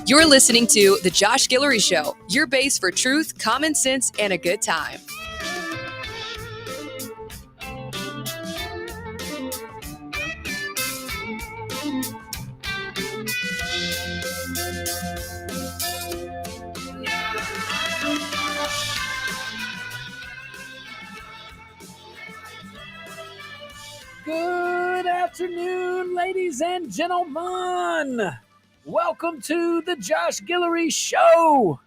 You're listening to The Josh Guillory Show, your base for truth, common sense, and a good time. Good afternoon, ladies and gentlemen. Welcome to the Josh Guillory Show.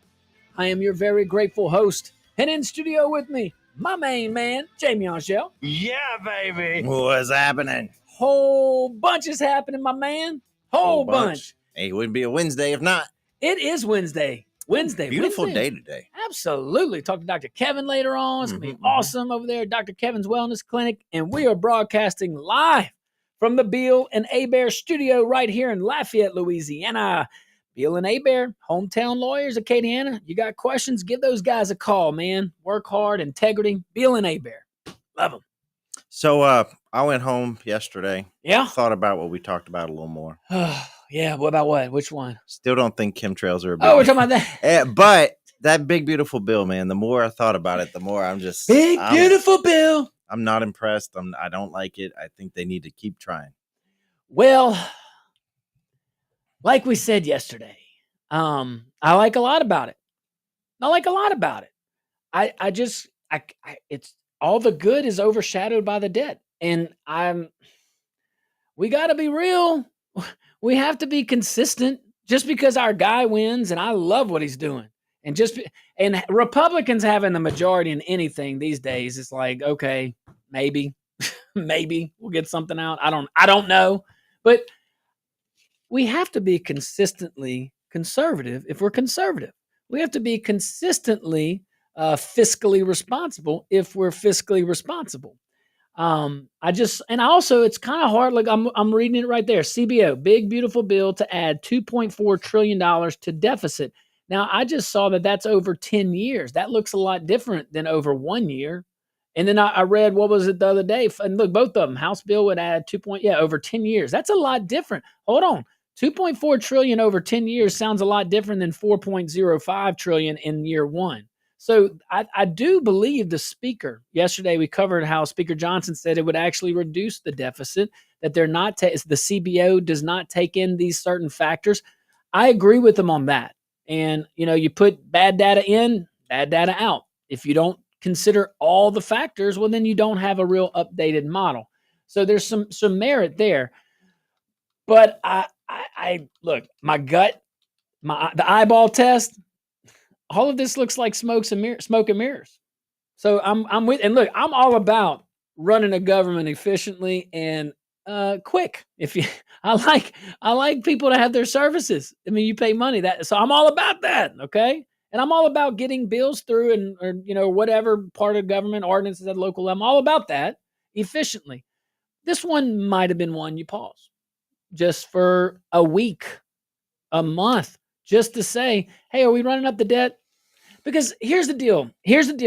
I am your very grateful host, and in studio with me, my main man, Jamie Angel. Yeah, baby. What's happening? Whole bunch is happening, my man. Whole bunch. Hey, it wouldn't be a Wednesday if not. It is Wednesday. Beautiful day today. Absolutely. Talk to Dr. Kevin later on. It's going to be awesome over there at Dr. Kevin's Wellness Clinic. And we are broadcasting live from the Beal and Abear studio right here in Lafayette, Louisiana. Beal and Abear, hometown lawyers, Acadiana. You got questions? Give those guys a call, man. Work hard, integrity. Beal and Abear. Love them. So I went home yesterday. Yeah? Thought about what we talked about a little more. Yeah, what about what? Which one? Still don't think chemtrails are a big Oh, we're talking about that. But that big, beautiful bill, man, the more I thought about it, the more I'm just... Beautiful bill. I'm not impressed. I don't like it. I think they need to keep trying. Well, like we said yesterday, I like a lot about it. It's all the good is overshadowed by the debt. And we got to be real. We have to be consistent. Just because our guy wins, and I love what he's doing, and Republicans having the majority in anything these days, it's like, okay, maybe we'll get something out. I don't know, but we have to be consistently conservative. If we're conservative, we have to be consistently fiscally responsible. If we're fiscally responsible. It's kind of hard. Like I'm reading it right there. CBO, big, beautiful bill to add $2.4 trillion to deficit. Now, I just saw that that's over 10 years. That looks a lot different than over 1 year. And then I read, what was it the other day? And look, both of them, House bill would add over 10 years. That's a lot different. Hold on. 2.4 trillion over 10 years sounds a lot different than 4.05 trillion in year one. So I do believe the speaker, yesterday we covered how Speaker Johnson said it would actually reduce the deficit, that they're not, the CBO does not take in these certain factors. I agree with them on that. And, you put bad data in, bad data out. If you don't consider all the factors, well, then you don't have a real updated model. So there's some merit there. But I look, my gut, the eyeball test, all of this looks like smoke and mirrors. So I'm with, and look, I'm all about running a government efficiently and quick. I like people to have their services. I mean, you pay money so I'm all about that. Okay. And I'm all about getting bills through or whatever part of government ordinances at local level. I'm all about that efficiently. This one might've been one you pause just for a week, a month, just to say, hey, are we running up the debt? Because here's the deal.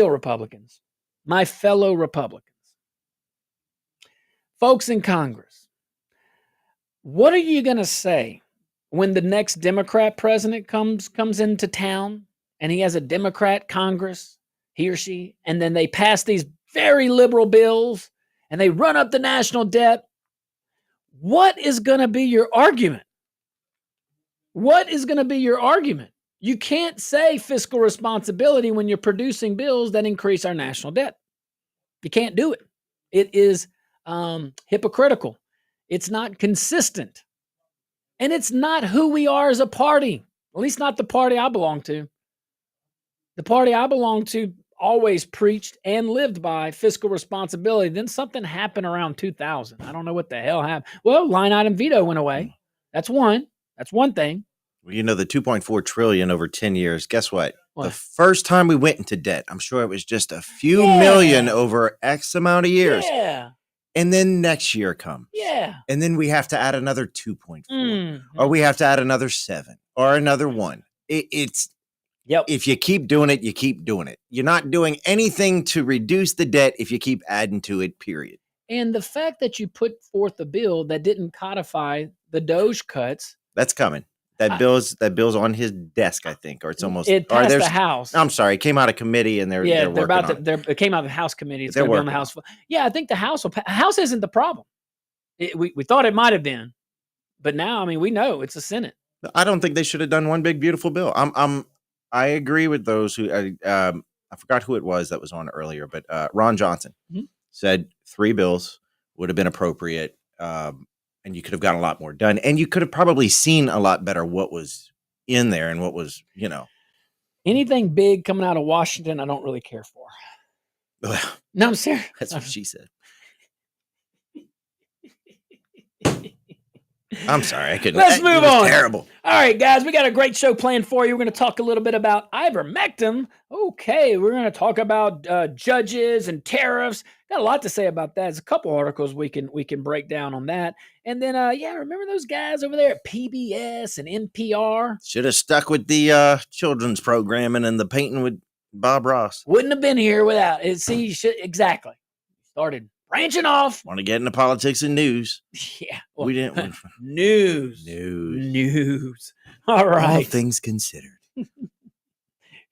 Republicans, my fellow Republicans, folks in Congress, what are you going to say when the next Democrat president comes into town and he has a Democrat Congress, he or she, and then they pass these very liberal bills and they run up the national debt? What is going to be your argument? You can't say fiscal responsibility when you're producing bills that increase our national debt. You can't do it. It is hypocritical. It's not consistent. And it's not who we are as a party, at least not the party I belong to. The party I belong to always preached and lived by fiscal responsibility. Then something happened around 2000. I don't know what the hell happened. Well, line item veto went away. That's one thing. Well, the 2.4 trillion over 10 years, guess what? The first time we went into debt, I'm sure it was just a few million over X amount of years. Yeah. And then next year comes. Yeah. And then we have to add another 2.4 or we have to add another 7 or another 1. If you keep doing it, you keep doing it. You're not doing anything to reduce the debt if you keep adding to it, period. And the fact that you put forth a bill that didn't codify the Doge cuts. That's coming. That bill's on his desk, I think, or it's almost. It passed the House. I'm sorry, it came out of committee, and they're working on it. It came out of the House committee. It's going to be on the House. Yeah, I think the House House isn't the problem. We thought it might have been, but now, I mean, we know it's the Senate. I don't think they should have done one big beautiful bill. I agree with those who I forgot who it was that was on earlier, but Ron Johnson said 3 bills would have been appropriate. And you could have gotten a lot more done, and you could have probably seen a lot better what was in there and what was, anything big coming out of Washington, I don't really care for. Well, no, I'm serious. That's what she said. I'm sorry, I couldn't. Let's move on. Terrible. All right, guys, we got a great show planned for you. We're going to talk a little bit about ivermectin. Okay, we're going to talk about judges and tariffs. Got a lot to say about that. There's a couple articles we can break down on that. And then, remember those guys over there at PBS and NPR? Should have stuck with the children's programming and the painting with Bob Ross. Wouldn't have been here without it. See, exactly. Started branching off. Want to get into politics and news. Yeah. Well, we didn't. News. All right. All things considered.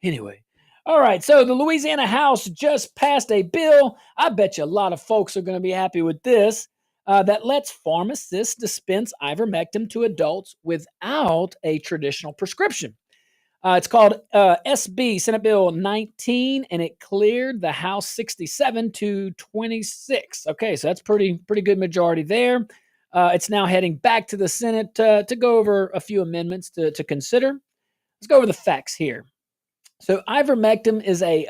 Anyway. All right. So the Louisiana House just passed a bill. I bet you a lot of folks are going to be happy with this. That lets pharmacists dispense ivermectin to adults without a traditional prescription. It's called SB, Senate Bill 19, and it cleared the House 67 to 26. Okay, so that's pretty good majority there. It's now heading back to the Senate to go over a few amendments to consider. Let's go over the facts here. So ivermectin is a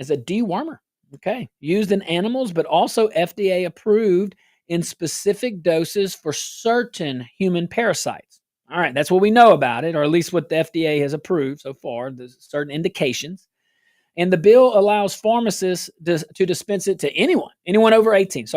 dewormer, okay, used in animals, but also FDA approved in specific doses for certain human parasites. All right, that's what we know about it, or at least what the FDA has approved so far. There's certain indications. And the bill allows pharmacists to dispense it to anyone over 18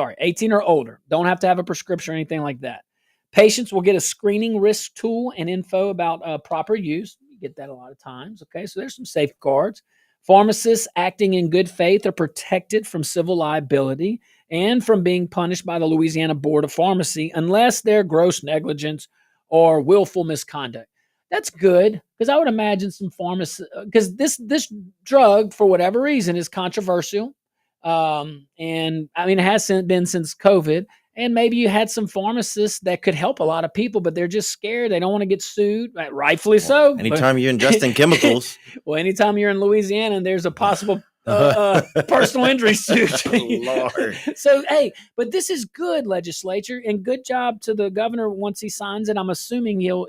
or older. Don't have to have a prescription or anything like that. Patients will get a screening risk tool and info about proper use. You get that a lot of times, okay? So there's some safeguards. Pharmacists acting in good faith are protected from civil liability and from being punished by the Louisiana Board of Pharmacy unless they're gross negligence or willful misconduct. That's good, because I would imagine some pharmacists, because this drug, for whatever reason, is controversial. And I mean, it hasn't been since COVID. And maybe you had some pharmacists that could help a lot of people, but they're just scared. They don't want to get sued, rightfully so. Anytime you're ingesting chemicals. Well, anytime you're in Louisiana and there's a possible personal injury suit. Lord. So, hey, but this is good, legislature, and good job to the governor once he signs it. I'm assuming he'll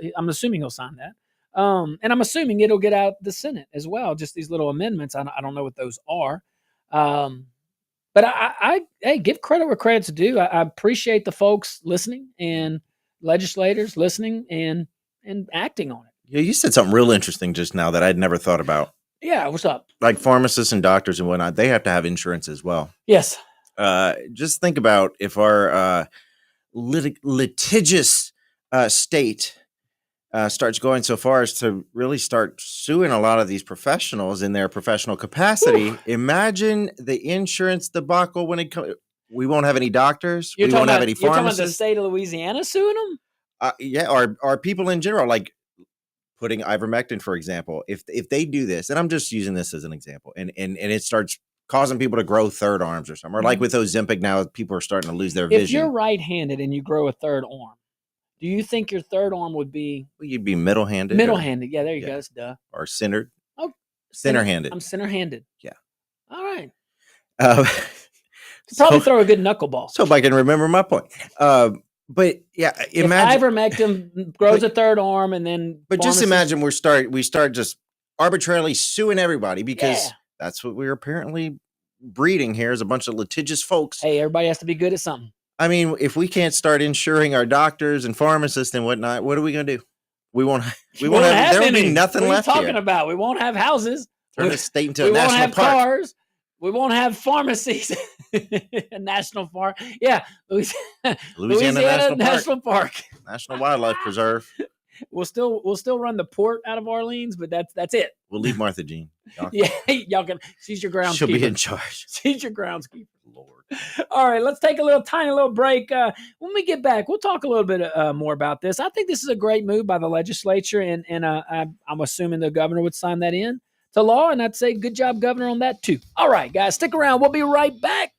sign that. And I'm assuming it'll get out the Senate as well. Just these little amendments. I don't know what those are. But I give credit where credit's due. I appreciate the folks listening and legislators listening and acting on it. Yeah, you said something real interesting just now that I'd never thought about. Yeah, what's up? Like pharmacists and doctors and whatnot, they have to have insurance as well. Yes. Just think about if our litigious state starts going so far as to really start suing a lot of these professionals in their professional capacity. Oof. Imagine the insurance debacle when it comes. We won't have any doctors. We won't have any pharmacists. You're talking about the state of Louisiana suing them? Yeah, or people in general, like putting ivermectin, for example. If they do this, and I'm just using this as an example, and it starts causing people to grow third arms or something, or like with Ozempic now, people are starting to lose their vision. If you're right-handed and you grow a third arm, do you think your third arm would be? Well, you'd be middle-handed. Middle-handed, yeah. There you go. That's duh. Or centered. Oh, center-handed. I'm center-handed. Yeah. All right. Probably throw a good knuckleball. So if I can remember my point. But yeah, imagine if ivermectin grows a third arm, and then. But just imagine we start just arbitrarily suing everybody because that's what we're apparently breeding here is a bunch of litigious folks. Hey, everybody has to be good at something. I mean, if we can't start insuring our doctors and pharmacists and whatnot, what are we going to do? We won't have there will be nothing left here. What are you talking about? We won't have houses. Turn the state into a national park. We won't have cars. We won't have pharmacies. A national park. Yeah. Louisiana National Park. National Wildlife Preserve. We'll still run the port out of Orleans, but that's it. We'll leave Martha Jean. Y'all can. She's your groundskeeper. She'll be in charge. She's your groundskeeper. Lord. All right, let's take a tiny little break. When we get back, we'll talk a little bit more about this. I think this is a great move by the legislature, and I'm assuming the governor would sign that in to law, and I'd say good job, governor, on that too. All right, guys, stick around. We'll be right back.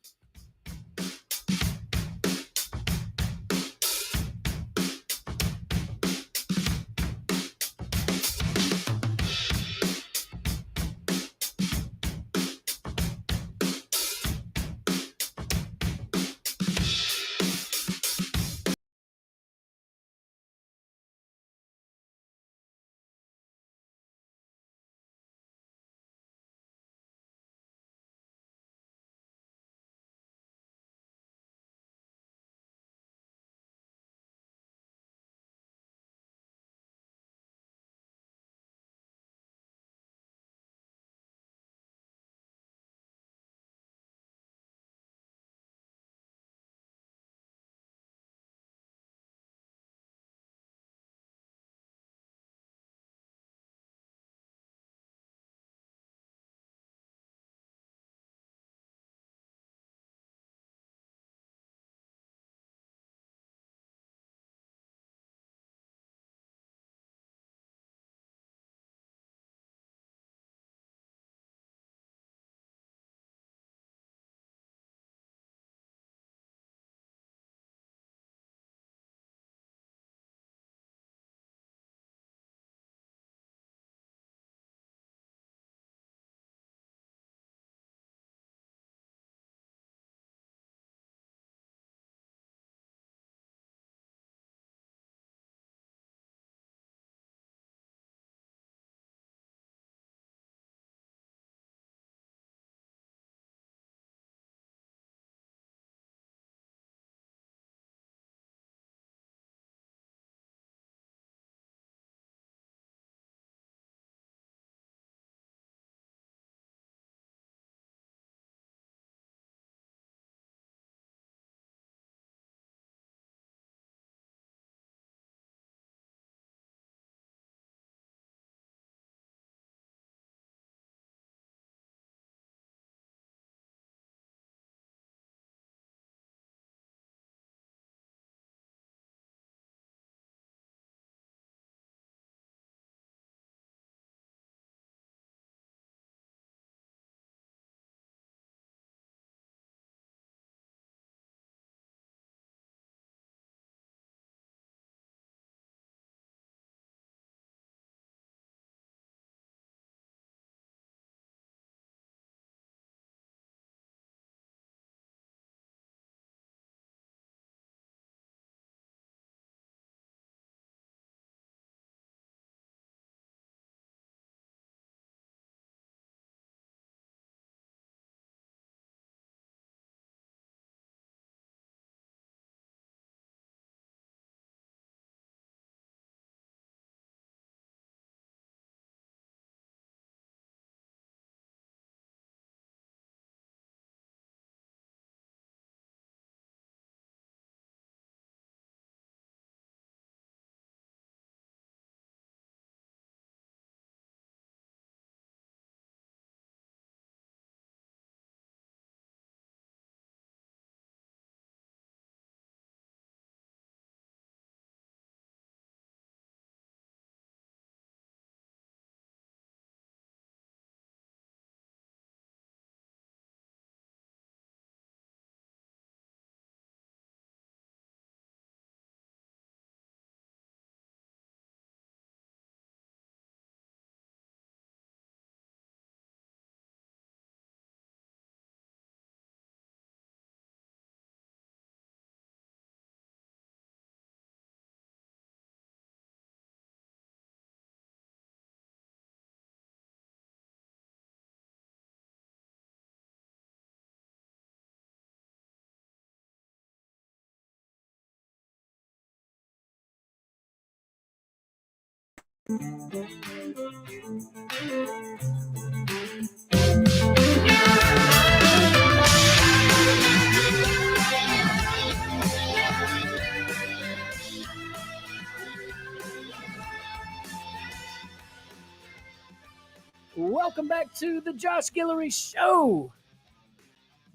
Welcome back to the Josh Guillory Show.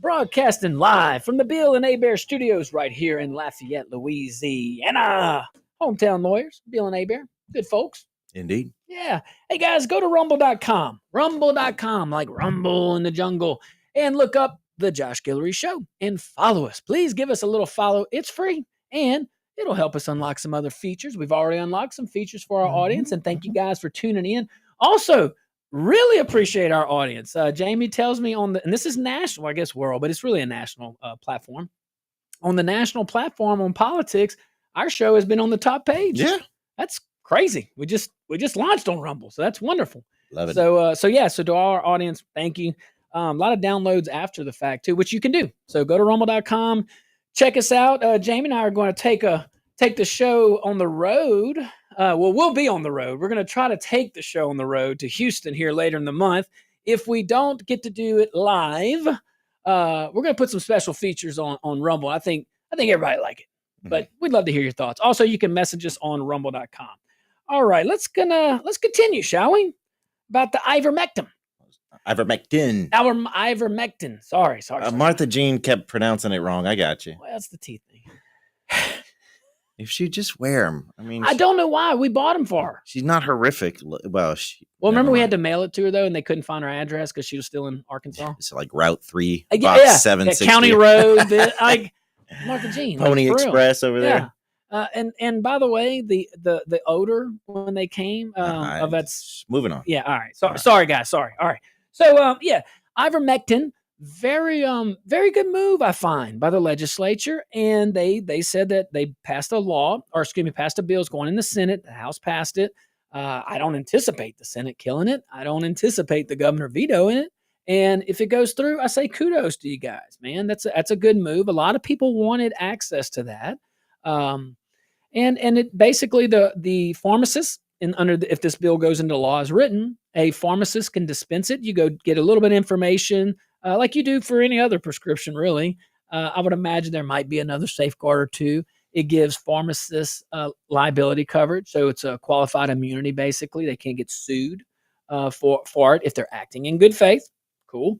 Broadcasting live from the Bill and Bear studios right here in Lafayette, Louisiana. Hometown lawyers, Bill and Bear. Good folks. Indeed. Yeah. Hey, guys, go to rumble.com. Rumble.com, like Rumble in the Jungle. And look up The Josh Guillory Show and follow us. Please give us a little follow. It's free, and it'll help us unlock some other features. We've already unlocked some features for our audience, and thank you guys for tuning in. Also, really appreciate our audience. Jamie tells me and this is national, I guess, world, but it's really a national platform. On the national platform on politics, our show has been on the top page. Yeah. That's crazy. We just launched on Rumble, so that's wonderful. Love it. So to our audience, thank you. A lot of downloads after the fact too, which you can do. So go to rumble.com, check us out. Jamie and I are going to take the show on the road. We'll be on the road. We're going to try to take the show on the road to Houston here later in the month. If we don't get to do it live, we're going to put some special features on Rumble. I think everybody like it, but we'd love to hear your thoughts. Also, you can message us on rumble.com. All right, let's continue, shall we? About the ivermectin. Ivermectin. Sorry. Martha Jean kept pronouncing it wrong. I got you. Well, that's the teeth thing. If she just wear them, I mean, I don't know why we bought them for her. She's not horrific. Well, remember we had to mail it to her though, and they couldn't find her address because she was still in Arkansas. It's like Route 3, Box 760. County Road. Like Martha Jean, Pony Express over there. And by the way, the odor when they came of that's moving on. Yeah. All right. Sorry, guys. Sorry. All right. So ivermectin. Very good move, I find, by the legislature. And they said that they passed a bill. It's going in the Senate. The House passed it. I don't anticipate the Senate killing it. I don't anticipate the governor vetoing it. And if it goes through, I say kudos to you guys, man. That's a good move. A lot of people wanted access to that. And it basically the pharmacist if this bill goes into law as written, a pharmacist can dispense it. You go get a little bit of information. Like you do for any other prescription, really. I would imagine there might be another safeguard or two. It gives pharmacists liability coverage. So it's a qualified immunity, basically. They can't get sued for it if they're acting in good faith. Cool.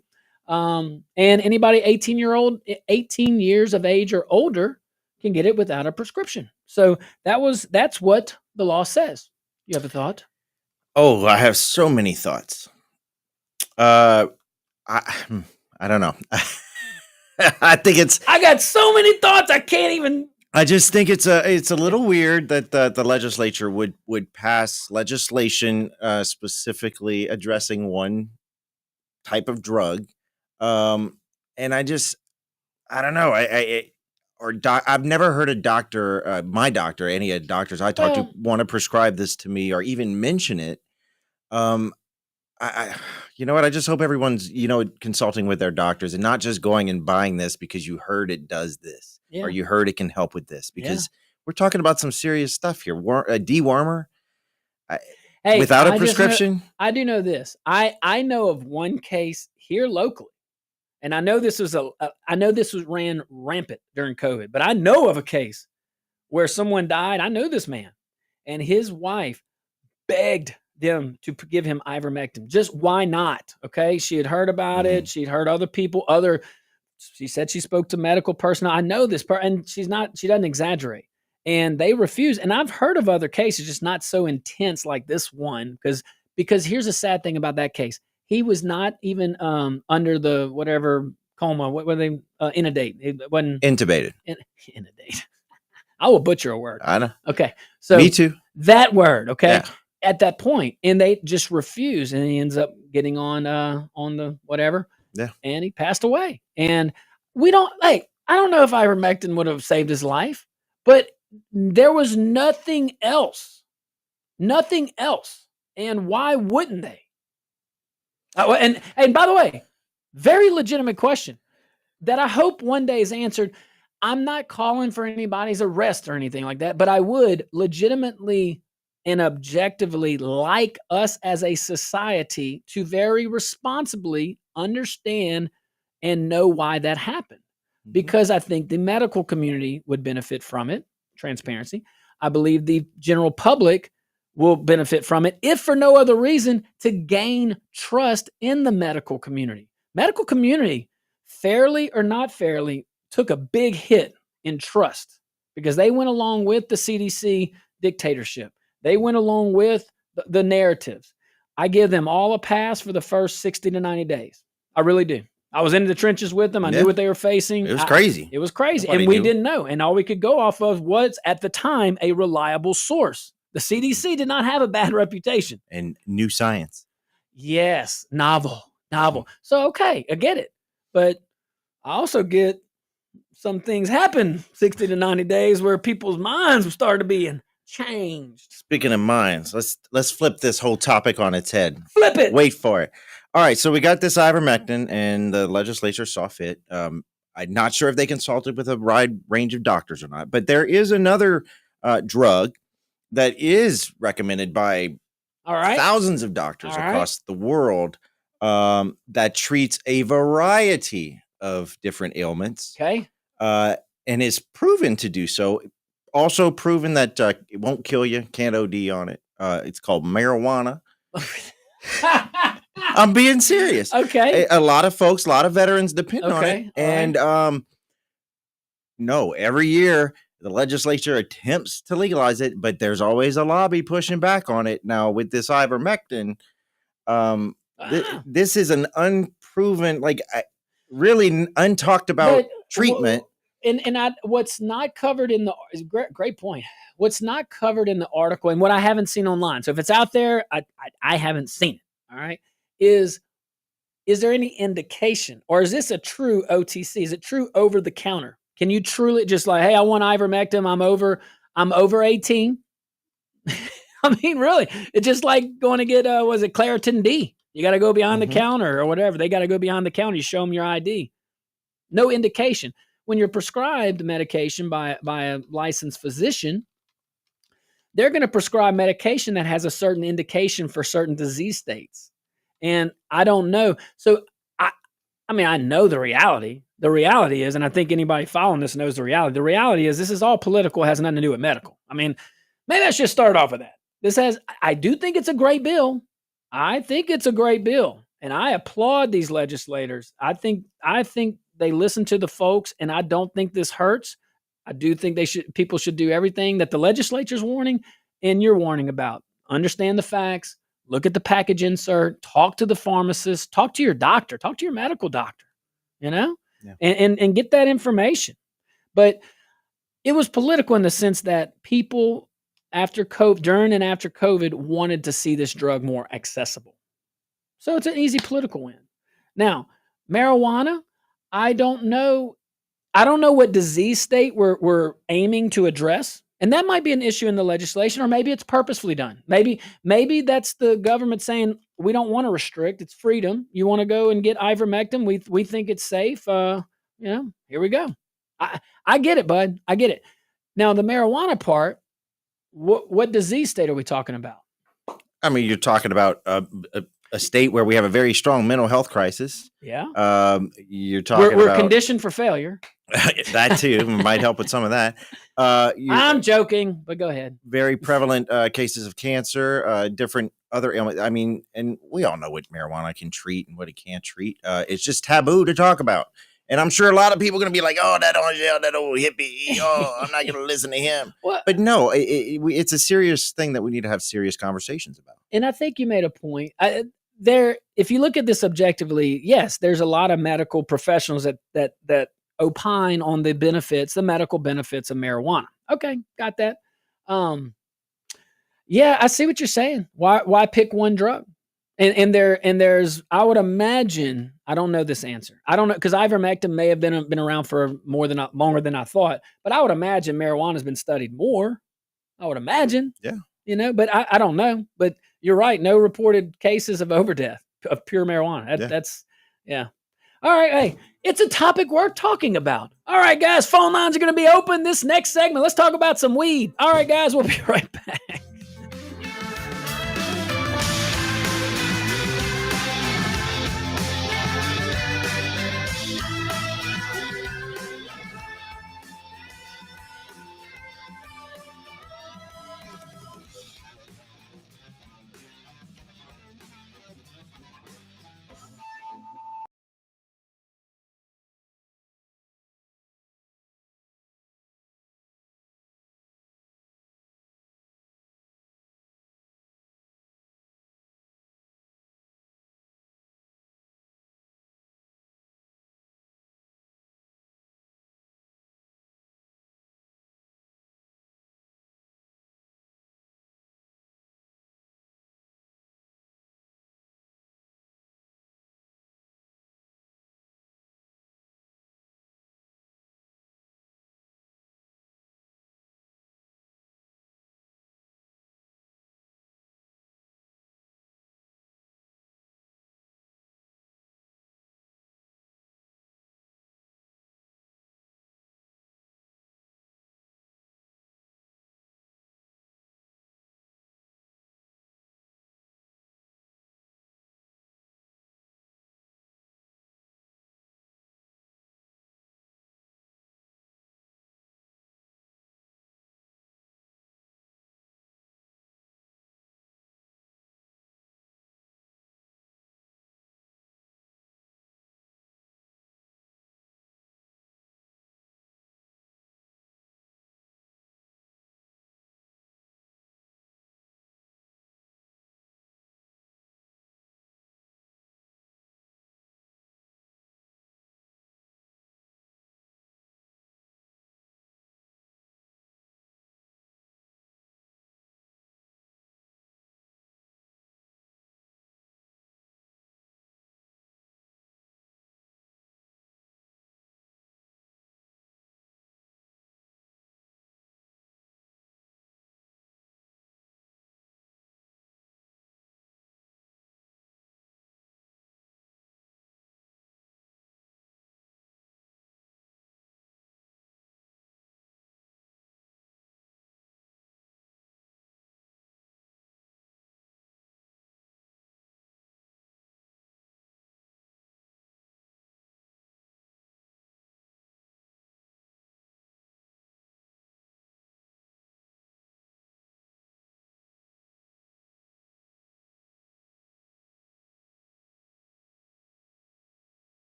And anybody 18 years of age or older can get it without a prescription. So that's what the law says. You have a thought? Oh, I have so many thoughts. I don't know. I got so many thoughts. I can't even. I just think it's a little weird that the legislature would pass legislation specifically addressing one type of drug. And I don't know. I've never heard a doctor, my doctor, any doctors I talk to want to prescribe this to me or even mention it. You know what? I just hope everyone's, consulting with their doctors and not just going and buying this because you heard it does this or you heard it can help with this, because we're talking about some serious stuff here. A dewormer without a prescription. I do know this. I know of one case here locally, and I know this was ran rampant during COVID, but I know of a case where someone died. I know this man, and his wife begged them to give him ivermectin. Just why not? Okay. She had heard about it. She'd heard other people, she said she spoke to medical personnel. I know this part, and she doesn't exaggerate, and they refuse. And I've heard of other cases, just not so intense like this one. Because here's a sad thing about that case. He was not even under the whatever coma. What were they? Inundate. It wasn't intubated. Inundate. I will butcher a word. I know. Okay. So me too. That word. Okay. Yeah. At that point, and they just refuse, and he ends up getting on the whatever. Yeah. And he passed away. And I don't know if ivermectin would have saved his life, but there was nothing else. Nothing else. And why wouldn't they? And by the way, very legitimate question that I hope one day is answered. I'm not calling for anybody's arrest or anything like that, but I would legitimately and objectively like us as a society to very responsibly understand and know why that happened. Because I think the medical community would benefit from it, transparency. I believe the general public will benefit from it, if for no other reason, to gain trust in the medical community. Medical community fairly or not fairly, took a big hit in trust because they went along with the CDC dictatorship. They went along with the narratives. I give them all a pass for the first 60 to 90 days. I really do. I was in the trenches with them. I knew what they were facing. It was crazy. It was crazy. Nobody and we knew. didn't know. And all we could go off of was, at the time, a reliable source. The CDC did not have a bad reputation. And new science. Yes. Novel. So, okay, I get it. But I also get some things happen 60 to 90 days where people's minds started being changed. Speaking of minds, let's flip this whole topic on its head. Flip it. Wait for it. All right, so we got this ivermectin, and the legislature saw fit. I'm not sure if they consulted with a wide range of doctors or not, but there is another drug that is recommended by thousands of doctors across the world that treats a variety of different ailments. Okay. And is proven to do so. Also proven that it won't kill you. Can't OD on it. It's called marijuana. I'm being serious. Okay. A lot of folks, a lot of veterans depend on it. And no, every year the legislature attempts to legalize it, but there's always a lobby pushing back on it. Now with this ivermectin, this is an unproven, really untalked about treatment. What's not covered in the is great point. What's not covered in the article, and what I haven't seen online. So if it's out there, I haven't seen it. All right, is there any indication, or is this a true OTC? Is it true over the counter? Can you truly just hey, I want ivermectin. I'm over 18. I mean, really, it's just like going to get was it Claritin D? You got to go behind the counter or whatever. They got to go behind the counter. You show them your ID. No indication. When you're prescribed medication by a licensed physician, they're going to prescribe medication that has a certain indication for certain disease states. And I don't know. So, I mean, I know the reality. The reality is, and I think anybody following this knows the reality. The reality is this is all political, has nothing to do with medical. I mean, maybe I should start off with that. I do think it's a great bill. I think it's a great bill. And I applaud these legislators. I think they listen to the folks, and I don't think this hurts. I do think people should do everything that the legislature's warning and you're warning about. Understand the facts, look at the package insert, talk to the pharmacist, talk to your doctor, talk to your medical doctor, and get that information. But it was political in the sense that people during and after COVID wanted to see this drug more accessible. So it's an easy political win. Now, marijuana, I don't know what disease state we're aiming to address. And that might be an issue in the legislation, or maybe it's purposefully done. Maybe that's the government saying, we don't want to restrict. It's freedom. You want to go and get ivermectin. We think it's safe. Here we go. I get it, bud. I get it. Now, the marijuana part, what disease state are we talking about? I mean, you're talking about a state where we have a very strong mental health crisis. Yeah. You're talking we're about conditioned for failure. That too might help with some of that. I'm joking, but go ahead. Very prevalent cases of cancer, different other ailments. I mean, and we all know what marijuana can treat and what it can't treat. It's just taboo to talk about. And I'm sure a lot of people are going to be like, oh, that old hippie. Oh, I'm not going to listen to him. But no, it's a serious thing that we need to have serious conversations about. And I think you made a point. If you look at this objectively, yes, there's a lot of medical professionals that opine on the medical benefits of marijuana. Okay, got that. Yeah, I see what you're saying. Why pick one drug? And there's, I would imagine, I don't know this answer. I don't know, because ivermectin may have been around for longer than I thought, but I would imagine marijuana's been studied more. I would imagine. Yeah. But I don't know. But you're right. No reported cases of overdeath of pure marijuana. That's. All right. Hey, it's a topic worth talking about. All right, guys, phone lines are going to be open this next segment. Let's talk about some weed. All right, guys, we'll be right back.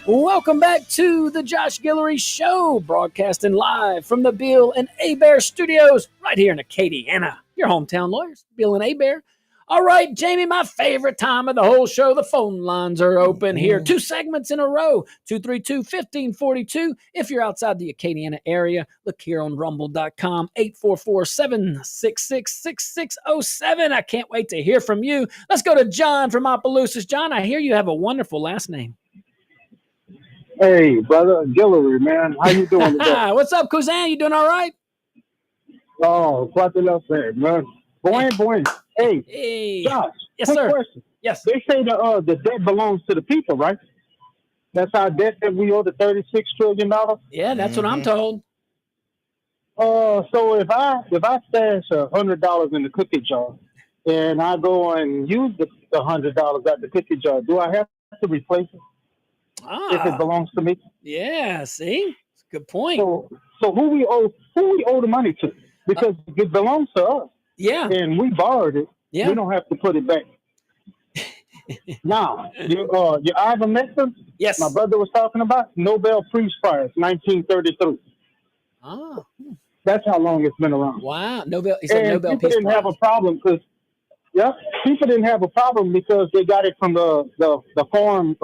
Welcome back to the Josh Guillory Show, broadcasting live from the Bill and Bear Studios right here in Acadiana, your hometown lawyers, Bill and Bear. All right, Jamie, my favorite time of the whole show. The phone lines are open here. 2 segments in a row, 232-1542. If you're outside the Acadiana area, look here on rumble.com, 844-766-6607. I can't wait to hear from you. Let's go to John from Opelousas. John, I hear you have a wonderful last name. Hey, brother, Guillory, man. How you doing today? What's up, cousin? You doing all right? Oh, quite enough there, man. Boy. Hey, Josh. Yes, quick sir. Question. Yes. They say the debt belongs to the people, right? That's our debt that we owe the $36 trillion. Yeah, that's what I'm told. So if I stash $100 in the cookie jar and I go and use the $100 at the cookie jar, do I have to replace it? If it belongs to me. Yeah, see? That's a good point. So who we owe the money to? Because it belongs to us. Yeah. And we borrowed it. Yeah. We don't have to put it back. Now, your ivermectin, yes, my brother was talking about, Nobel Peace Prize, 1933. Oh. That's how long it's been around. Wow. Nobel Peace Prize. People didn't have a problem people didn't have a problem because they got it from the farm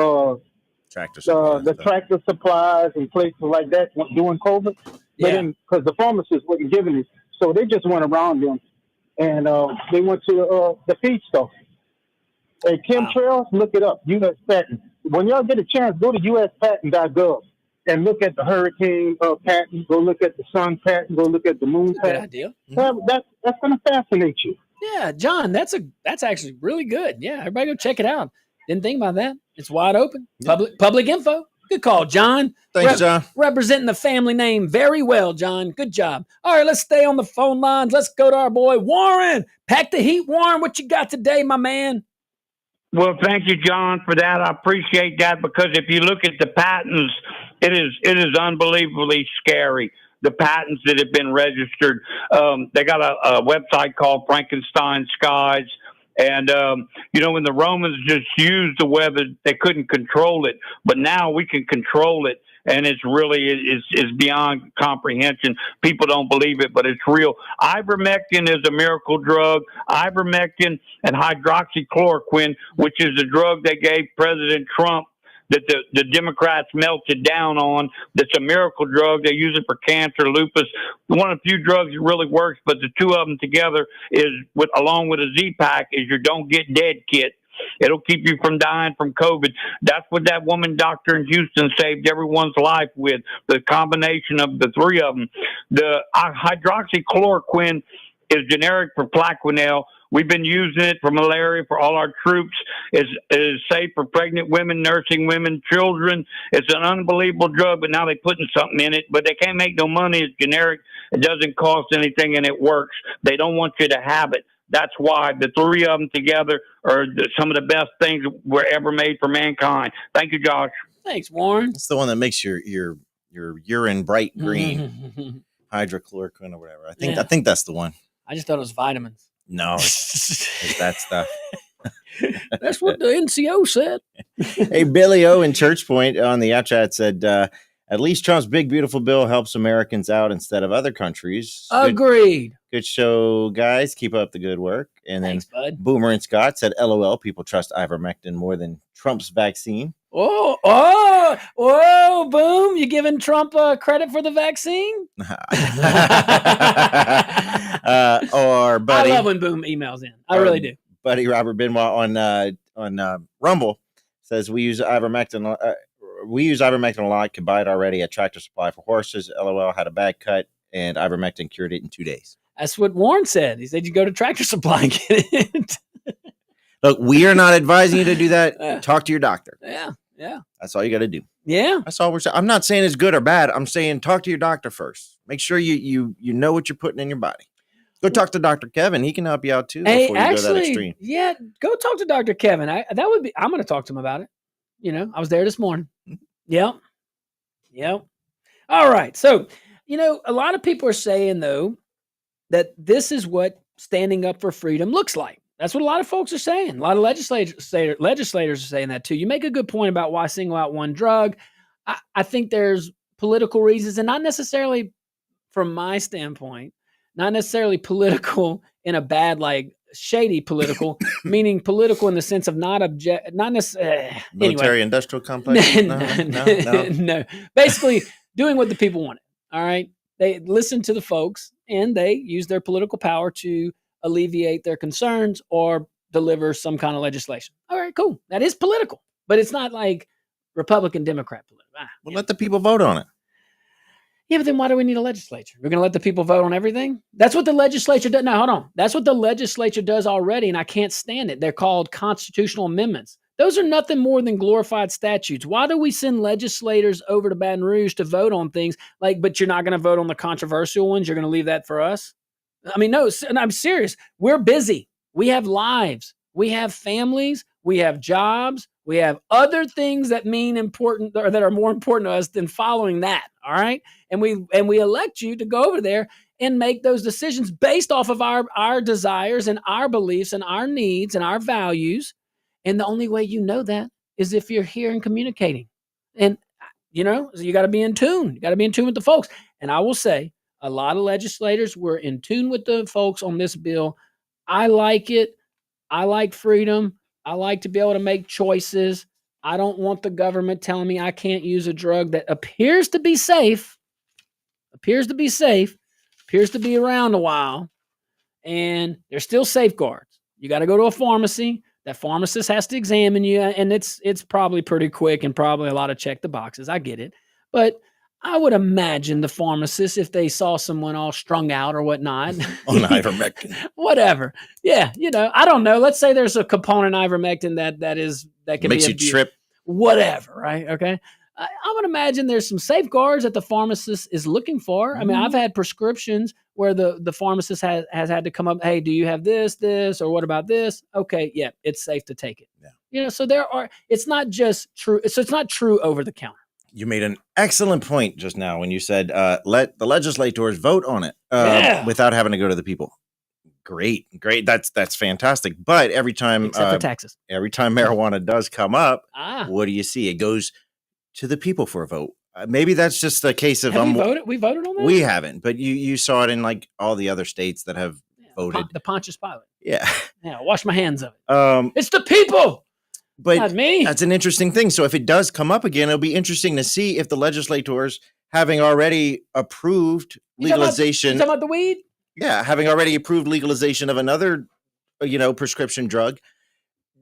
tractor supplies, the tractor supplies and places like that during COVID. Because the pharmacists wasn't giving it. So they just went around them and they went to the feed store. Hey, chemtrails, look it up. U.S. patent. When y'all get a chance, go to uspatent.gov and look at the hurricane patent. Go look at the sun patent. Go look at the moon patent. Good idea. Mm-hmm. That's going to fascinate you. Yeah, John, that's actually really good. Yeah, everybody go check it out. Didn't think about that. It's wide open. Public info. Good call, John. Thanks, John. Representing the family name very well, John. Good job. All right, let's stay on the phone lines. Let's go to our boy, Warren. Pack the heat, Warren. What you got today, my man? Well, thank you, John, for that. I appreciate that because if you look at the patents, it is unbelievably scary. The patents that have been registered. They got a website called Frankenstein Skies. And, when the Romans just used the weather, they couldn't control it. But now we can control it. And it's really is beyond comprehension. People don't believe it, but it's real. Ivermectin is a miracle drug. Ivermectin and hydroxychloroquine, which is the drug they gave President Trump that the Democrats melted down on. That's a miracle drug. They use it for cancer, lupus. One of the few drugs that really works, but the two of them together along with a Z-Pack is your don't get dead kit. It'll keep you from dying from COVID. That's what that woman doctor in Houston saved everyone's life with, the combination of the three of them. The hydroxychloroquine is generic for Plaquenil. We've been using it for malaria for all our troops. It is safe for pregnant women, nursing women, children. It's an unbelievable drug, but now they're putting something in it. But they can't make no money. It's generic. It doesn't cost anything, and it works. They don't want you to have it. That's why the three of them together are some of the best things were ever made for mankind. Thank you, Josh. Thanks, Warren. It's the one that makes your urine bright green. Hydrochloroquine or whatever. I think that's the one. I just thought it was vitamins. No, it's that stuff. That's what the NCO said. Hey, Billy O in Church Point on the out chat said, at least Trump's big, beautiful bill helps Americans out instead of other countries. Agreed. Good show, guys. Keep up the good work. And Thanks, then bud. Boomer and Scott said, LOL, people trust ivermectin more than Trump's vaccine. Oh, boom. You giving Trump credit for the vaccine? Or Buddy. I love when Boom emails in. I really do. Buddy Robert Benoit on Rumble says, we use ivermectin a lot. Could buy it already at Tractor Supply for horses. LOL, had a bad cut, and ivermectin cured it in 2 days. That's what Warren said. He said you go to Tractor Supply and get it. Look, we are not advising you to do that. Talk to your doctor. Yeah. That's all you got to do. Yeah. That's all we're saying. I'm not saying it's good or bad. I'm saying talk to your doctor first. Make sure you know what you're putting in your body. Go talk to Dr. Kevin. He can help you out too. Hey, before you go that extreme. yeah, go talk to Dr. Kevin. I'm going to talk to him about it. I was there this morning. Yep. All right. So, a lot of people are saying though that this is what standing up for freedom looks like. That's what a lot of folks are saying. A lot of legislators are saying that too. You make a good point about why single out one drug. I think there's political reasons, and not necessarily from my standpoint, not necessarily political in a bad, like shady political, meaning political in the sense of not necessarily military industrial complex. No. Basically, doing what the people wanted. All right, they listen to the folks and they use their political power to alleviate their concerns or deliver some kind of legislation. All right, cool. That is political, but it's not like Republican, Democrat political. Well, let the people vote on it. Yeah, but then why do we need a legislature? We're going to let the people vote on everything? That's what the legislature does. Now, hold on. That's what the legislature does already, and I can't stand it. They're called constitutional amendments. Those are nothing more than glorified statutes. Why do we send legislators over to Baton Rouge to vote on things but you're not going to vote on the controversial ones? You're going to leave that for us? I mean, no, and I'm serious. We're busy. We have lives. We have families. We have jobs. We have other things that mean important or that are more important to us than following that. All right. And we elect you to go over there and make those decisions based off of our desires and our beliefs and our needs and our values. And the only way you know that is if you're here and communicating. And, you got to be in tune. You got to be in tune with the folks. And I will say a lot of legislators were in tune with the folks on this bill. I like it. I like freedom. I like to be able to make choices. I don't want the government telling me I can't use a drug that appears to be safe, appears to be around a while, and there's still safeguards. You got to go to a pharmacy. That pharmacist has to examine you, and it's probably pretty quick and probably a lot of check the boxes. I get it. But I would imagine the pharmacist, if they saw someone all strung out or whatnot. On ivermectin. Whatever. Yeah, I don't know. Let's say there's a component ivermectin that can makes you trip. Whatever, right? Okay. I would imagine there's some safeguards that the pharmacist is looking for. I mean, I've had prescriptions where the pharmacist has had to come up, hey, do you have this, or what about this? Okay, yeah, it's safe to take it. Yeah. So it's not just true. So it's not true over the counter. You made an excellent point just now when you said, let the legislators vote on it without having to go to the people. Great. That's fantastic. But every time, except for taxes, every time marijuana does come up, what do you see? It goes to the people for a vote. Maybe that's just a case of we voted on that. We haven't, but you saw it in like all the other states that have voted. The Pontius Pilate. Yeah. Wash my hands of it. It's the people. But not me. That's an interesting thing. So if it does come up again, it'll be interesting to see if the legislators, having already approved legalization. You talking about the weed? Yeah, having already approved legalization of another, prescription drug,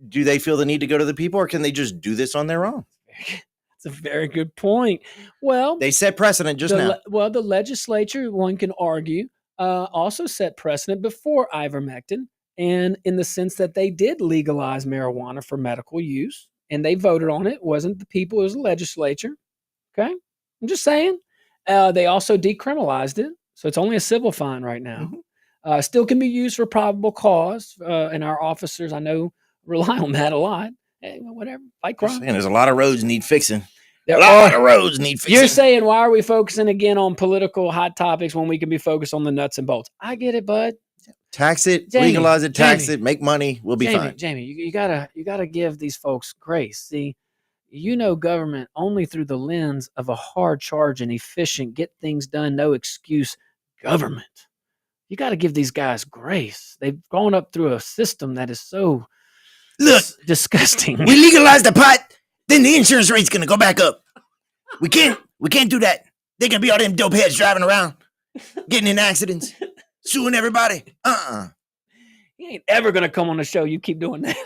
do they feel the need to go to the people, or can they just do this on their own? That's a very good point. Well, they set precedent just now. Well, the legislature, one can argue, also set precedent before ivermectin. And in the sense that they did legalize marijuana for medical use, and they voted on it. It wasn't the people, it was the legislature. Okay? I'm just saying. They also decriminalized it, so it's only a civil fine right now. Mm-hmm. Still can be used for probable cause, and our officers, I know, rely on that a lot. Hey, whatever, fight crime. There's a lot of roads need fixing. A lot of roads need fixing. You're saying, why are we focusing again on political hot topics when we can be focused on the nuts and bolts? I get it, bud. Tax it, legalize it, tax it, make money. We'll be fine. Jamie, you gotta give these folks grace. See, government only through the lens of a hard charge and efficient, get things done, no excuse government. You got to give these guys grace. They've gone up through a system that is so disgusting. We legalize the pot, then the insurance rate's gonna go back up. We can't do that. They're gonna be all them dope heads driving around, getting in accidents. Suing everybody. He ain't ever gonna come on the show. You keep doing that.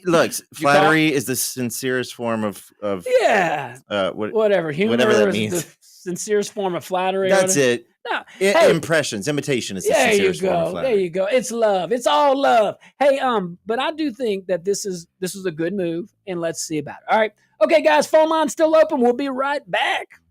Look, flattery is the sincerest form of whatever. Humor whatever that is means. the sincerest form of flattery. That's it. No. Impressions, imitation is the sincerest form of flattery. There you go. It's love. It's all love. Hey, but I do think that this is a good move, and let's see about it. All right. Okay, guys, phone line's still open. We'll be right back.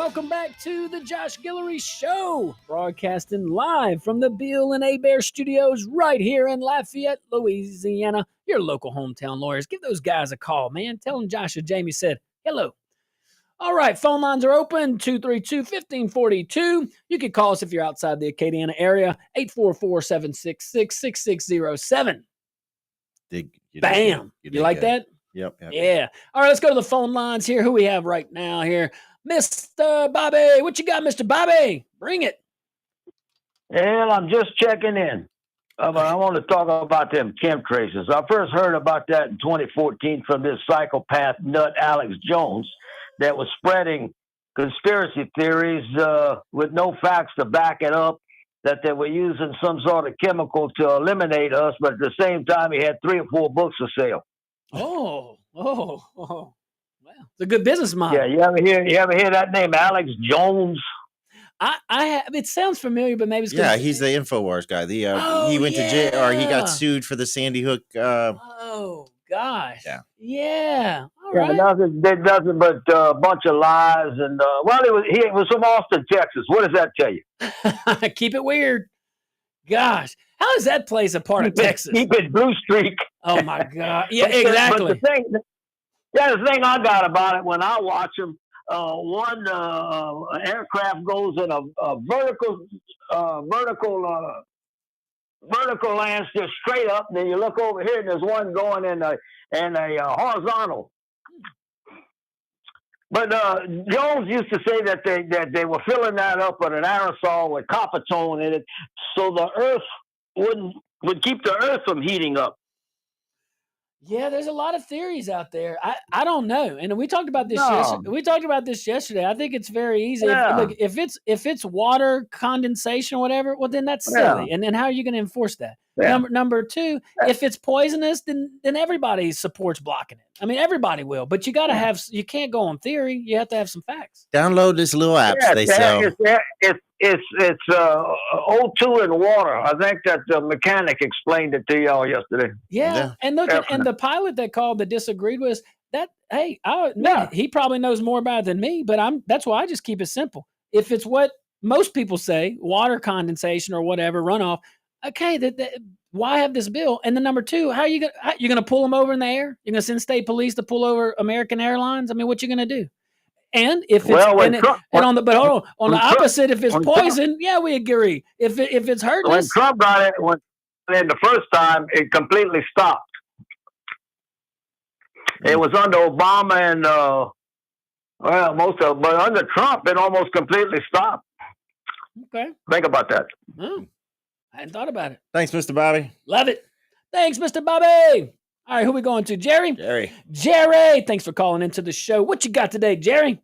Welcome back to the Josh Guillory Show, broadcasting live from the Bill and Bear Studios right here in Lafayette, Louisiana. Your local hometown lawyers. Give those guys a call, man. Tell them Josh and Jamie said hello. All right, phone lines are open, 232-1542. You can call us if you're outside the Acadiana area, 844-766-6607. Bam. You like that? Yep. Yeah. All right, let's go to the phone lines here. Who we have right now here? Mr. Bobby. What you got, Mr. Bobby? Bring it. Well, I'm just checking in. But I want to talk about them chemtrails. I first heard about that in 2014 from this psychopath nut, Alex Jones, that was spreading conspiracy theories with no facts to back it up, that they were using some sort of chemical to eliminate us, but at the same time, he had 3 or 4 books for sale. Oh. Wow. It's a good business model. Yeah, you ever hear that name, Alex Jones? I have. It sounds familiar, but maybe it's he's the InfoWars guy. He went to jail, or he got sued for the Sandy Hook. Oh gosh. Yeah. All right. It doesn't but a bunch of lies, and he was from Austin, Texas. What does that tell you? Keep it weird. Gosh, how is that place a part of Texas? Keep it blue streak. Oh my God. Yeah, exactly. But the thing I got about it when I watch them, one aircraft goes in a vertical lance just straight up, and then you look over here and there's one going in a horizontal. But Jones used to say that they were filling that up with an aerosol with coppertone in it, so the Earth would keep the Earth from heating up. Yeah, there's a lot of theories out there. I don't know, and we talked about this. We talked about this yesterday. I think it's very easy. Yeah. If it's water condensation or whatever, well then that's silly. And then how are you going to enforce that? Yeah. Number 2, if it's poisonous, then everybody supports blocking it. I mean, everybody will, but you got to have. You can't go on theory. You have to have some facts. Download this little apps they sell. It's O2 and water. I think that the mechanic explained it to y'all yesterday. Yeah. And look, and the pilot that called that disagreed with us, that, hey, he probably knows more about it than me, but that's why I just keep it simple. If it's what most people say, water condensation or whatever, runoff, okay, why have this bill? And then number 2, how are you going to pull them over in the air? You're going to send state police to pull over American Airlines? I mean, what you going to do? And if it's on the opposite, if it's poison, we agree. If it's hurting when us, Trump got it, the first time, it completely stopped. It was under Obama and but under Trump, it almost completely stopped. Okay, think about that. I hadn't thought about it. Thanks, Mr. Bobby. Love it. Thanks, Mr. Bobby. All right, who we going to? Jerry? Jerry, thanks for calling into the show. What you got today, Jerry?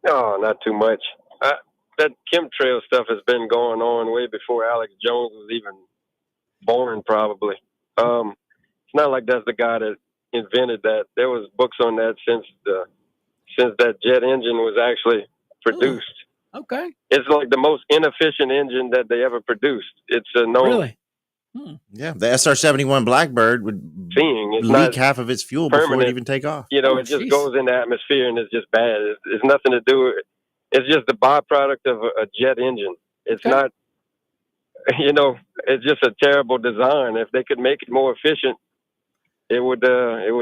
No, not too much. That chemtrail stuff has been going on way before Alex Jones was even born, probably. It's not like that's the guy that invented that. There was books on that since that jet engine was actually produced. Ooh, okay. It's like the most inefficient engine that they ever produced. It's a known. Really? Yeah, the SR-71 Blackbird would leak half of its fuel before it even take off. You know, it just goes in the atmosphere and it's just bad. It's nothing to do with it. It's just the byproduct of a jet engine. It's not, it's just a terrible design. If they could make it more efficient, it would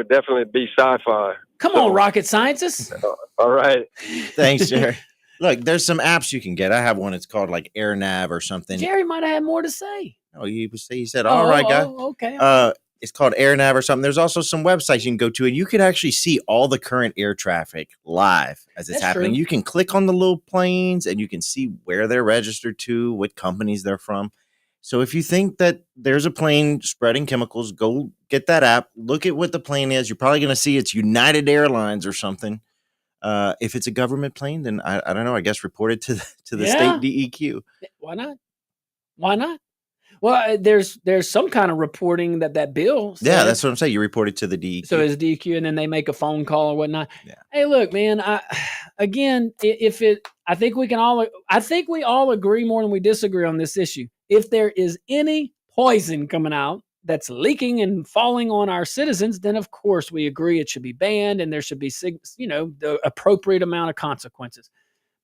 definitely be sci-fi. Come on, rocket scientists. All right. Thanks, Jerry. Look, there's some apps you can get. I have one. It's called like AirNav or something. Jerry might have had more to say. Oh, he said, all right, guy. Okay. It's called AirNav or something. There's also some websites you can go to, and you can actually see all the current air traffic live as it's happening. True. You can click on the little planes, and you can see where they're registered to, what companies they're from. So if you think that there's a plane spreading chemicals, go get that app. Look at what the plane is. You're probably going to see it's United Airlines or something. If it's a government plane, then I don't know. I guess report it to the state DEQ. Why not? Well, there's some kind of reporting that bill says. Yeah, that's what I'm saying. You report it to the DEQ. So it's DEQ, and then they make a phone call or whatnot. Yeah. Hey, look, man. I think we all agree more than we disagree on this issue. If there is any poison coming out that's leaking and falling on our citizens, then of course we agree it should be banned and there should be, the appropriate amount of consequences.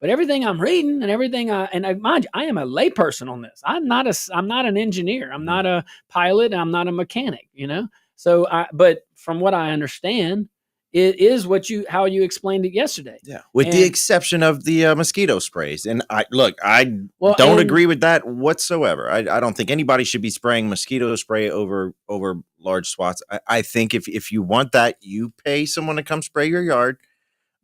But everything I'm reading and everything mind you, I am a layperson on this. I'm not an engineer. I'm not a pilot. I'm not a mechanic, So but from what I understand, it is how you explained it yesterday. Yeah. With the exception of the mosquito sprays. And I don't agree with that whatsoever. I don't think anybody should be spraying mosquito spray over large swaths. I think if you want that, you pay someone to come spray your yard.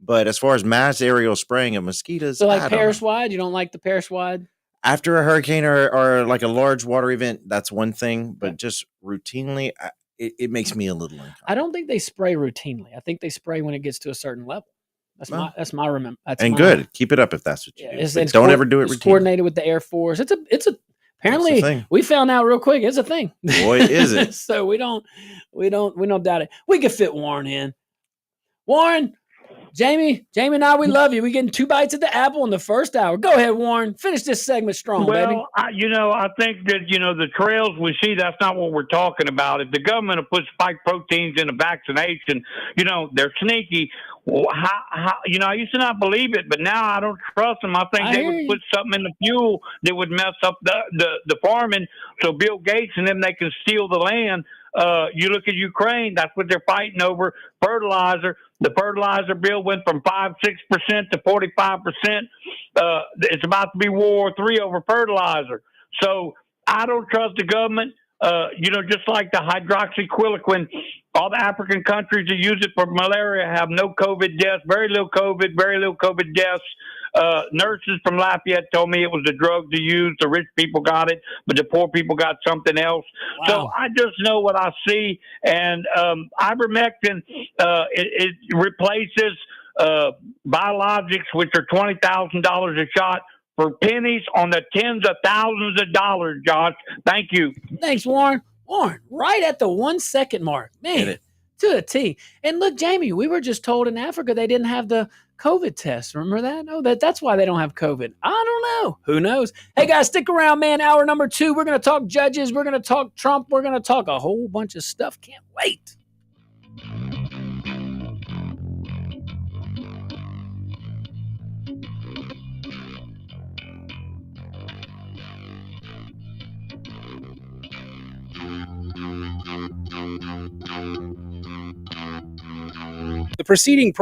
But as far as mass aerial spraying of mosquitoes, so like parish wide, you don't like the parish wide? After a hurricane or like a large water event, that's one thing. But just routinely, it makes me a little uncomfortable. I don't think they spray routinely. I think they spray when it gets to a certain level. That's my remember. Good. Keep it up if that's what you do. But don't ever do it routinely. It's coordinated with the Air Force. It's apparently we found out real quick. It's a thing. Boy, is it. So we don't doubt it. We could fit Warren in. Warren, Jamie and I, we love you. We getting 2 bites at the apple in the first hour. Go ahead, Warren. Finish this segment strong, baby. Well, I think that, the trails we see, that's not what we're talking about. If the government will put spike proteins in a vaccination, they're sneaky. Well, how I used to not believe it, but now I don't trust them. I think they would put something in the fuel that would mess up the farming. So Bill Gates and them, they can steal the land. You look at Ukraine, that's what they're fighting over. Fertilizer. The fertilizer bill went from 5-6% to 45%. It's about to be World War III over fertilizer. So I don't trust the government. Just like the hydroxychloroquine, all the African countries that use it for malaria have no COVID deaths, very little COVID deaths. Nurses from Lafayette told me it was a drug to use. The rich people got it, but the poor people got something else. Wow. So I just know what I see. And ivermectin, it replaces biologics, which are $20,000 a shot, for pennies on the tens of thousands of dollars, Josh. Thank you. Thanks, Warren. Warren, right at the 1 second mark. Man, to a T. And look, Jamie, we were just told in Africa they didn't have the COVID test. Remember that? Oh, that's why they don't have COVID. I don't know. Who knows? Hey, guys, stick around, man. Hour number 2. We're going to talk judges. We're going to talk Trump. We're going to talk a whole bunch of stuff. Can't wait. The preceding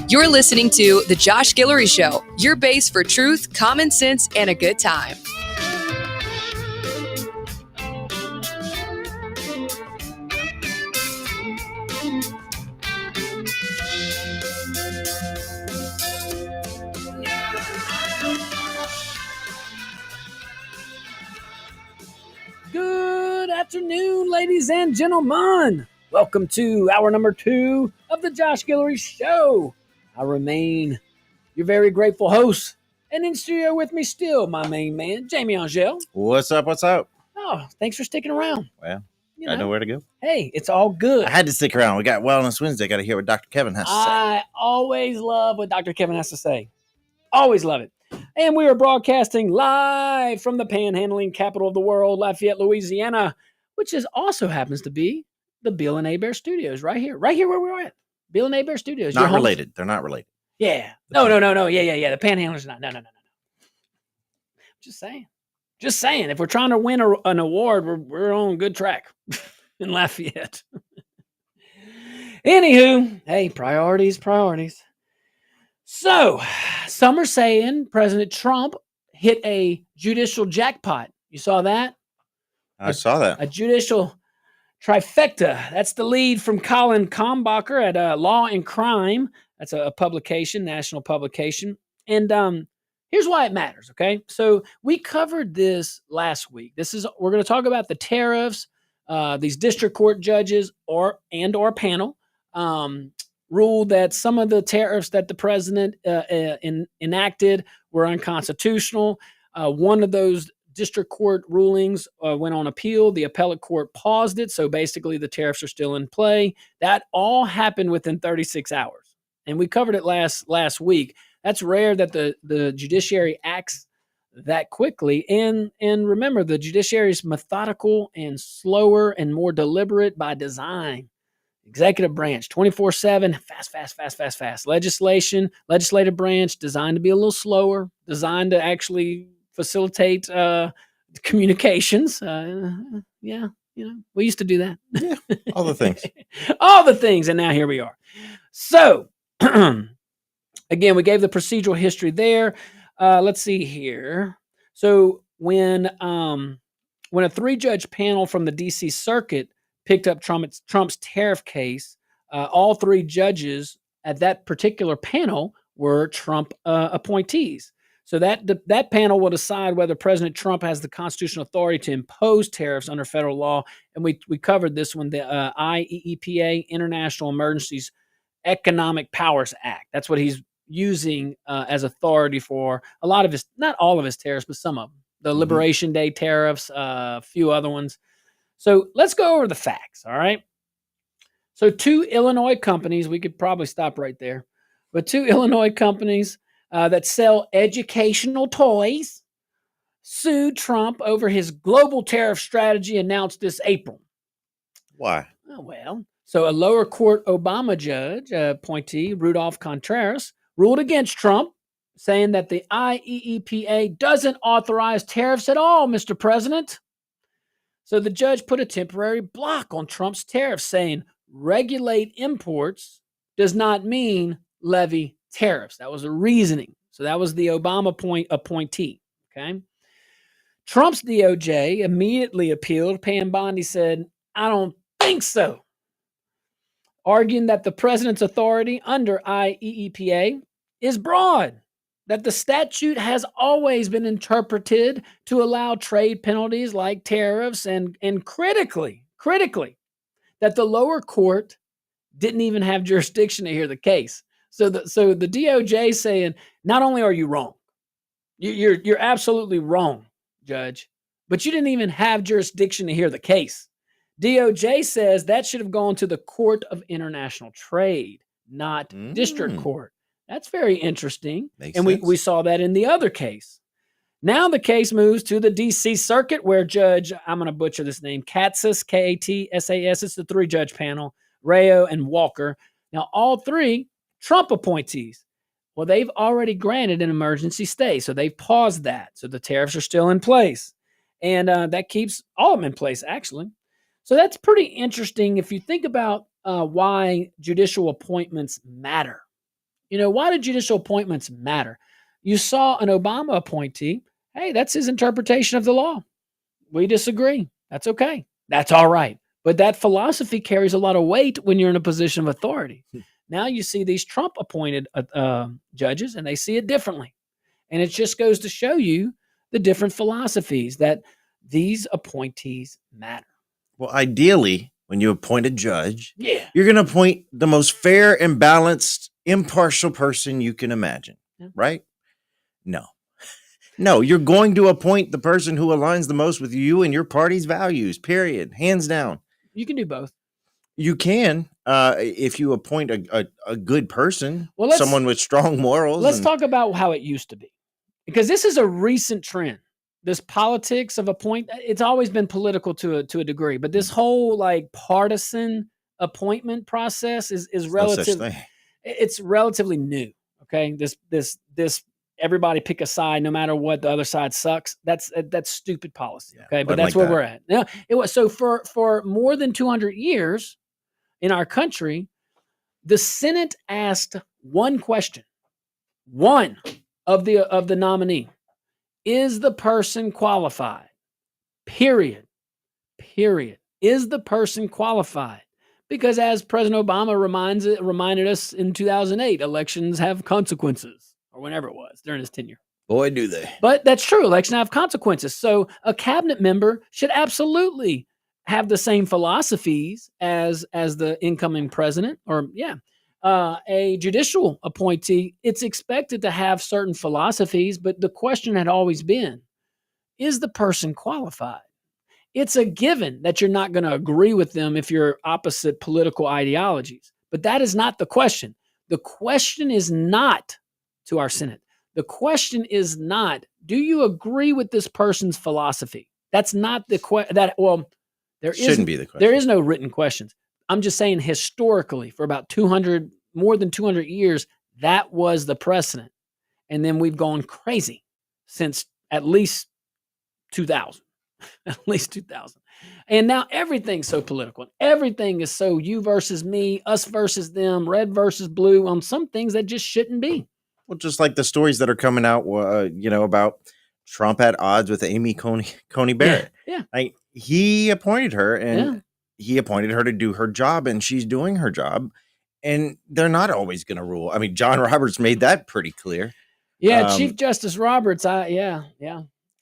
You're listening to The Josh Guillory Show, your base for truth, common sense, and a good time. Good afternoon, ladies and gentlemen. Welcome to hour number 2 of The Josh Guillory Show. I remain your very grateful host. And in studio with me still, my main man, Jamie Angel. What's up? What's up? Oh, thanks for sticking around. Well, I know where to go. Hey, it's all good. I had to stick around. We got Wellness Wednesday. Got to hear what Dr. Kevin has to say. I always love what Dr. Kevin has to say. Always love it. And we are broadcasting live from the panhandling capital of the world, Lafayette, Louisiana, which also happens to be the Bill and Bear Studios right here where we're at. Bill and Bear Studios. Not related. They're not related. Yeah. No. Yeah. The panhandlers not. No. Just saying. If we're trying to win an award, we're on good track in Lafayette. Anywho, hey, priorities. So, some are saying President Trump hit a judicial jackpot. You saw that? I saw that. A judicial trifecta. That's the lead from Colin Combacher at Law and Crime. That's a publication, national publication. And here's why it matters, okay? So we covered this last week. We're going to talk about the tariffs. These district court judges or panel ruled that some of the tariffs that the president enacted were unconstitutional. One of those district court rulings went on appeal. The appellate court paused it. So basically the tariffs are still in play. That all happened within 36 hours. And we covered it last week. That's rare that the judiciary acts that quickly. And remember, the judiciary is methodical and slower and more deliberate by design. Executive branch, 24/7, fast. Legislative branch, designed to be a little slower, designed to actually facilitate communications. We used to do that. Yeah, all the things. All the things, and now here we are. So, again, we gave the procedural history there. Let's see here. So when a 3-judge panel from the D.C. Circuit picked up Trump's tariff case, all 3 judges at that particular panel were Trump appointees. So that panel will decide whether President Trump has the constitutional authority to impose tariffs under federal law. And we covered this one, the IEEPA, International Emergencies Economic Powers Act. That's what he's using as authority for a lot of his, not all of his tariffs, but some of them. The Liberation Day tariffs, a few other ones. So let's go over the facts, all right? So 2 Illinois companies, we could probably stop right there, but 2 Illinois companies that sell educational toys sued Trump over his global tariff strategy announced this April. Why? Oh, well, so a lower court Obama judge, appointee Rudolph Contreras, ruled against Trump, saying that the IEEPA doesn't authorize tariffs at all, Mr. President. So the judge put a temporary block on Trump's tariffs, saying regulate imports does not mean levy tariffs. That was a reasoning. So that was the Obama appointee. Okay. Trump's DOJ immediately appealed. Pam Bondi said, I don't think so, arguing that the president's authority under IEEPA is broad, that the statute has always been interpreted to allow trade penalties like tariffs, and critically, that the lower court didn't even have jurisdiction to hear the case. So the DOJ saying, not only are you wrong, you're absolutely wrong, Judge, but you didn't even have jurisdiction to hear the case. DOJ says that should have gone to the Court of International Trade, not district court. That's very interesting. Makes and sense. we saw that in the other case. Now the case moves to the D.C. Circuit, where Judge, I'm going to butcher this name, Katsas, Katsas, it's the 3-judge panel, Rayo and Walker. Now all 3 Trump appointees. Well, they've already granted an emergency stay, so they've paused that. So the tariffs are still in place, and that keeps all of them in place, actually. So that's pretty interesting if you think about why judicial appointments matter. Why do judicial appointments matter? You saw an Obama appointee. Hey, that's his interpretation of the law. We disagree. That's okay. That's all right. But that philosophy carries a lot of weight when you're in a position of authority. Now you see these Trump appointed judges, and they see it differently. And it just goes to show you the different philosophies that these appointees matter. Well, ideally, when you appoint a judge, Yeah. you're going to appoint the most fair and balanced, impartial person you can imagine, right? No, you're going to appoint the person who aligns the most with you and your party's values, period, hands down. You can do both. You can, if you appoint a good person, Well, someone with strong morals. Let's talk about how it used to be, because this is a recent trend. This politics of it's always been political to a degree, but this whole partisan appointment process is relative. It's relatively new. Okay, this everybody pick a side, no matter what, the other side sucks. That's stupid policy. Okay, but that's where we're at now. It was so for more than 200 years in our country, the Senate asked one question: one of the nominee. Is the person qualified? Period. Is the person qualified? Because as President Obama reminded us in 2008, elections have consequences, or whenever it was during his tenure. Boy, do they. But that's true. Elections have consequences. So a cabinet member should absolutely have the same philosophies as the incoming president, or a judicial appointee. It's expected to have certain philosophies, but the question had always been, is the person qualified? It's a given that you're not going to agree with them if you're opposite political ideologies, but that is not the question. The question is not to our Senate. The question is not, do you agree with this person's philosophy? That's not the question. There shouldn't be the question. There is no written questions. I'm just saying historically, for about more than 200 years, that was the precedent. And then we've gone crazy since at least 2000. And now everything's so political. Everything is so you versus me, us versus them, red versus blue on some things that just shouldn't be. Well, just like the stories that are coming out, about Trump at odds with Amy Coney Barrett. Yeah. He appointed her, and he appointed her to do her job, and she's doing her job. And they're not always going to rule. I mean, John Roberts made that pretty clear. Yeah, Chief Justice Roberts. I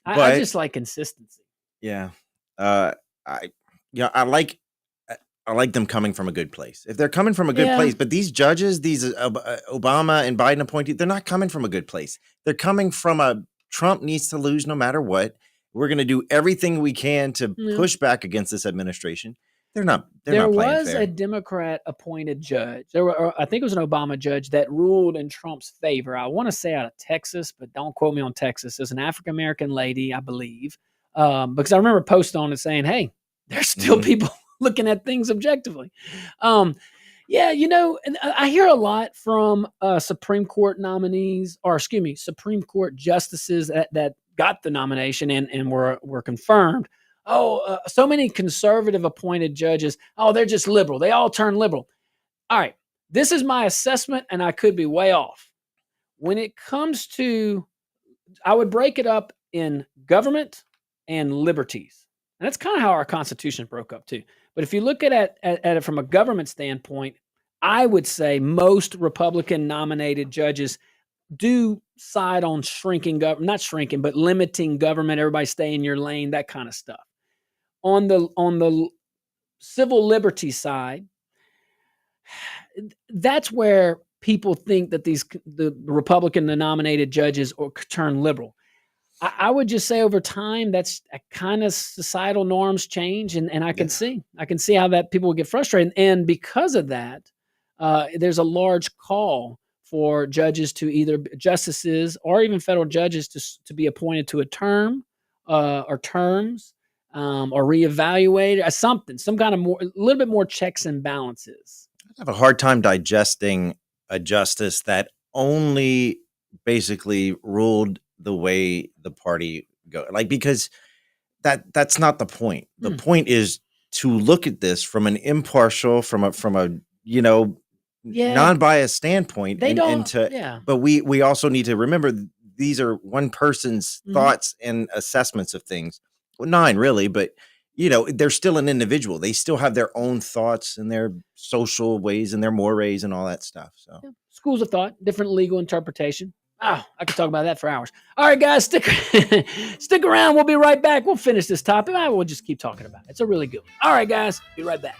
just like consistency. Yeah, I like them coming from a good place. If they're coming from a good place, but these judges, these Obama and Biden appointees, they're not coming from a good place. They're coming from Trump needs to lose no matter what. We're going to do everything we can to push back against this administration. They're not playing fair. There was a Democrat appointed judge. I think it was an Obama judge that ruled in Trump's favor. I want to say out of Texas, but don't quote me on Texas. It's an African American lady, I believe, because I remember posting on it saying, "Hey, there's still people looking at things objectively." And I hear a lot from Supreme Court Supreme Court justices that got the nomination and were confirmed. So many conservative appointed judges. They're just liberal. They all turn liberal. All right. This is my assessment, and I could be way off. When it comes to, I would break it up in government and liberties. And that's kind of how our Constitution broke up too. But if you look at it from a government standpoint, I would say most Republican nominated judges do side on not shrinking, but limiting government. Everybody stay in your lane, that kind of stuff. On the civil liberty side, that's where people think that the Republican nominated judges turn liberal. I would just say over time, that's a kind of societal norms change, and I can see how that people will get frustrated, and because of that, there's a large call for judges to either justices or even federal judges to be appointed to a term or terms. Or reevaluate some kind of a little bit more checks and balances. I have a hard time digesting a justice that only basically ruled the way the party go. Like, because that's not the point. The point is to look at this from an impartial, from a non-biased standpoint, They don't. and to but we also need to remember these are one person's thoughts and assessments of things. Well, 9 really, but they're still an individual. They still have their own thoughts and their social ways and their mores and all that stuff. So schools of thought, different legal interpretation. Oh, I could talk about that for hours. All right, guys, stick around. We'll be right back. We'll finish this topic. We'll just keep talking about it. It's a really good one. All right, guys, be right back.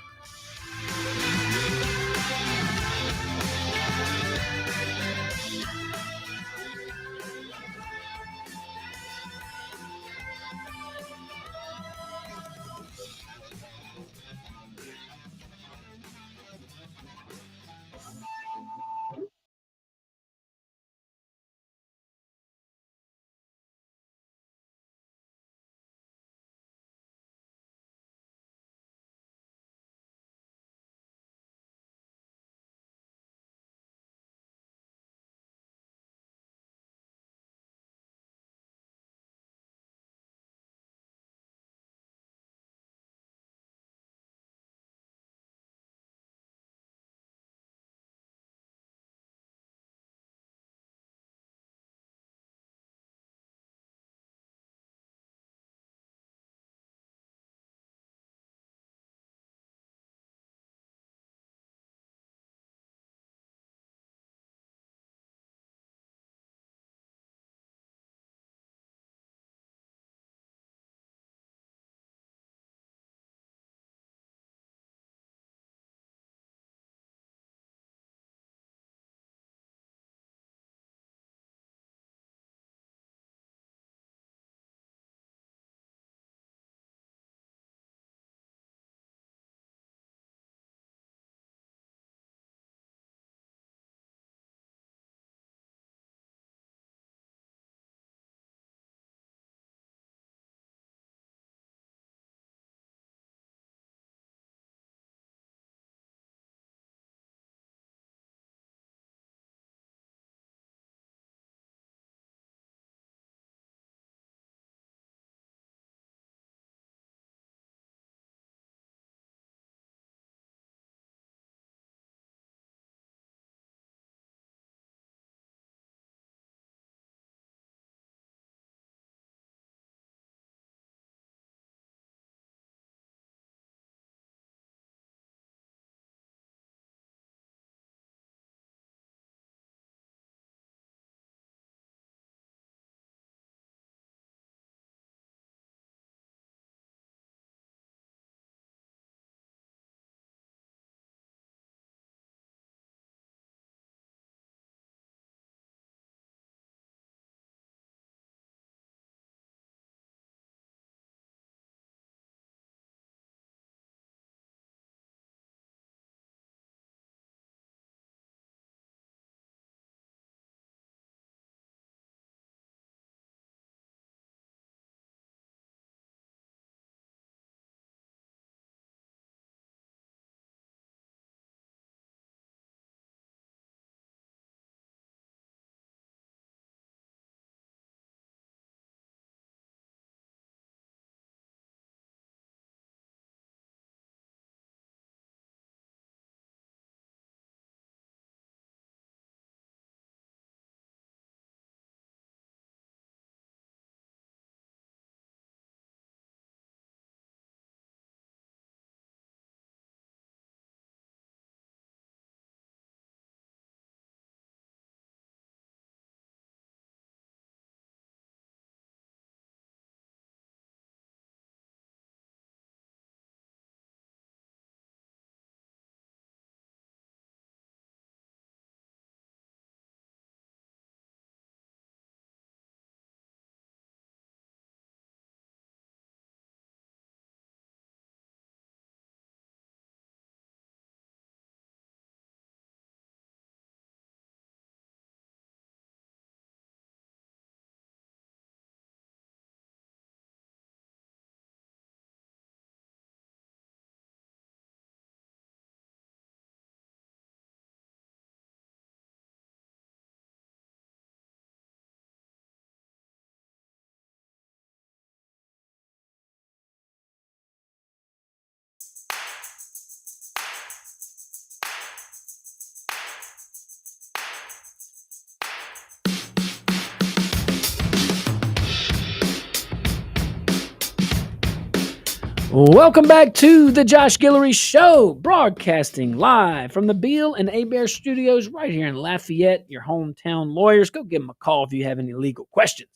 Welcome back to the Josh Guillory Show, broadcasting live from the Beal and Abear Studios right here in Lafayette, your hometown lawyers. Go give them a call if you have any legal questions.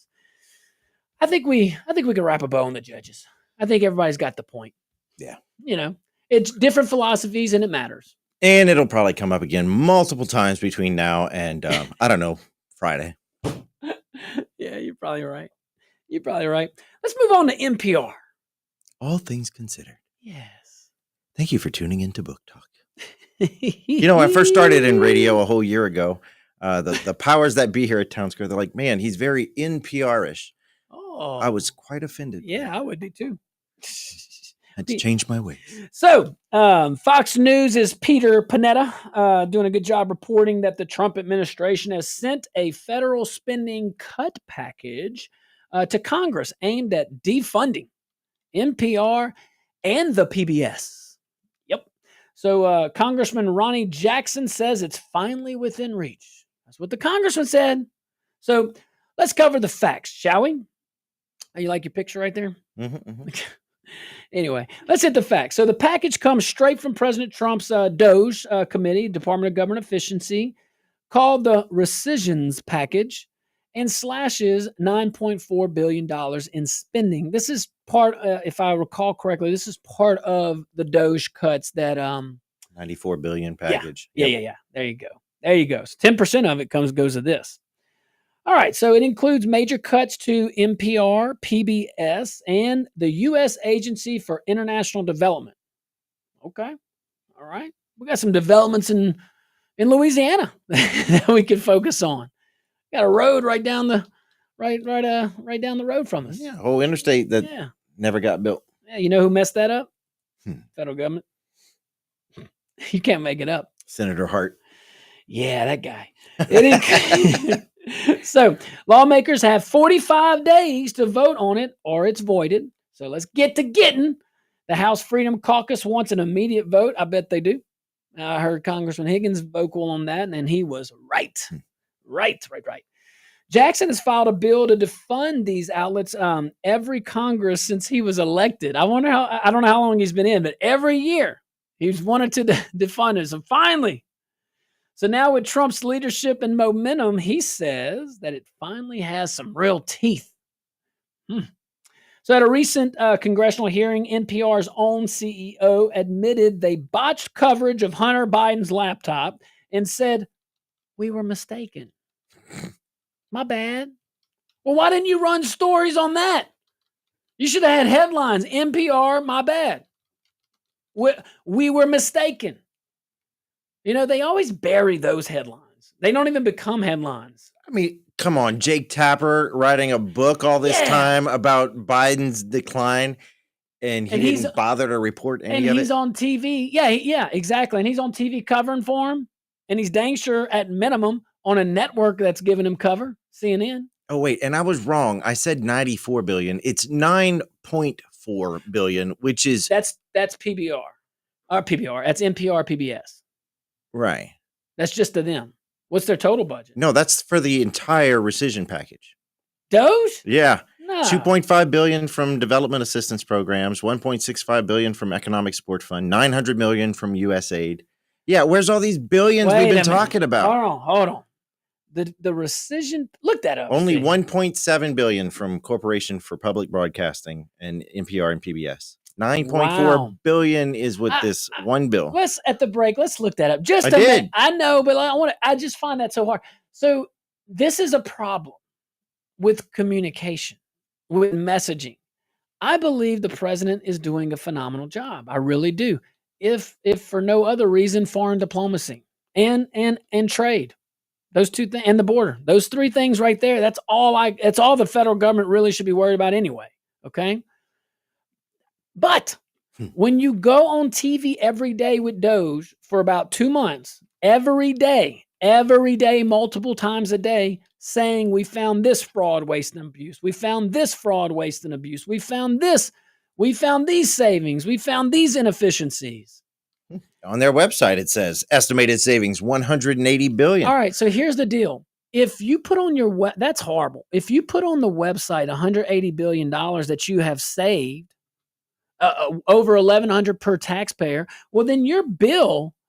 I think we can wrap a bow on the judges. I think everybody's got the point. Yeah. You know, it's different philosophies and it matters. And it'll probably come up again multiple times between now and, I don't know, Friday. Yeah, you're probably right. Let's move on to NPR. All things considered. Yes. Thank you for tuning in to Book Talk. You know, I first started in radio a whole year ago. The powers that be here at Town Square, they're like, man, he's very NPR-ish. Oh. I was quite offended. Yeah, I would be too. Had to change my ways. So, Fox News' Peter Panetta doing a good job reporting that the Trump administration has sent a federal spending cut package to Congress aimed at defunding NPR and the PBS. Yep. So, Congressman Ronnie Jackson says it's finally within reach. That's what the congressman said. So, let's cover the facts, shall we? You like your picture right there? Mm-hmm. Anyway, let's hit the facts. So the package comes straight from President Trump's DOGE committee, Department of Government Efficiency, called the rescissions package, and slashes $9.4 billion in spending. This is part, if I recall correctly, this is part of the DOGE cuts that $94 billion package. Yeah. There you go. So 10% of it goes to this. All right, so it includes major cuts to NPR, PBS, and the U.S. Agency for International Development. Okay, all right. We got some developments in Louisiana that we can focus on. Got a road right down the down the road from us. Yeah, whole interstate that never got built. Yeah, you know who messed that up? Federal government. You can't make it up. Senator Hart. Yeah, that guy. So lawmakers have 45 days to vote on it or it's voided. So let's get to getting. The House Freedom Caucus wants an immediate vote. I bet they do. I heard Congressman Higgins vocal on that, and he was right. Right. Jackson has filed a bill to defund these outlets every Congress since he was elected. I don't know how long he's been in, but every year he's wanted to defund it. So finally. So now with Trump's leadership and momentum, he says that it finally has some real teeth. So at a recent congressional hearing, NPR's own CEO admitted they botched coverage of Hunter Biden's laptop and said, "We were mistaken." My bad. Well, why didn't you run stories on that? You should have had headlines. NPR, my bad. We were mistaken. You know, they always bury those headlines. They don't even become headlines. I mean, come on, Jake Tapper writing a book all this time about Biden's decline, and he didn't bother to report any of it. And he's on TV. Yeah, exactly. And he's on TV covering for him, and he's dang sure at minimum on a network that's giving him cover, CNN. Oh, wait, and I was wrong. I said $94 billion. It's $9.4 billion, which is... That's PBR. Or PBR. That's NPR, PBS. Right. That's just to them. What's their total budget? No, that's for the entire rescission package. Doge? Yeah. No. $2.5 billion from development assistance programs, $1.65 billion from economic support fund, $900 million from USAID. Yeah, where's all these billions we've been talking about? Hold on. The rescission, look that up. Only $1.7 billion from Corporation for Public Broadcasting and NPR and PBS. $9.4 billion is with this one bill. Let's at the break. Let's look that up. Just a minute. I know, but I just find that so hard. So this is a problem with communication, with messaging. I believe the president is doing a phenomenal job. I really do. If for no other reason, foreign diplomacy and trade, those two things, and the border, those three things right there. That's all the federal government really should be worried about anyway. Okay. But when you go on TV every day with Doge for about 2 months, every day, multiple times a day, saying we found this fraud, waste, and abuse. We found this fraud, waste, and abuse. We found this. We found these savings. We found these inefficiencies. On their website, it says estimated savings $180 billion. All right, so here's the deal. If you put on your that's horrible. If you put on the website $180 billion that you have saved, over $1,100 per taxpayer. Well, then your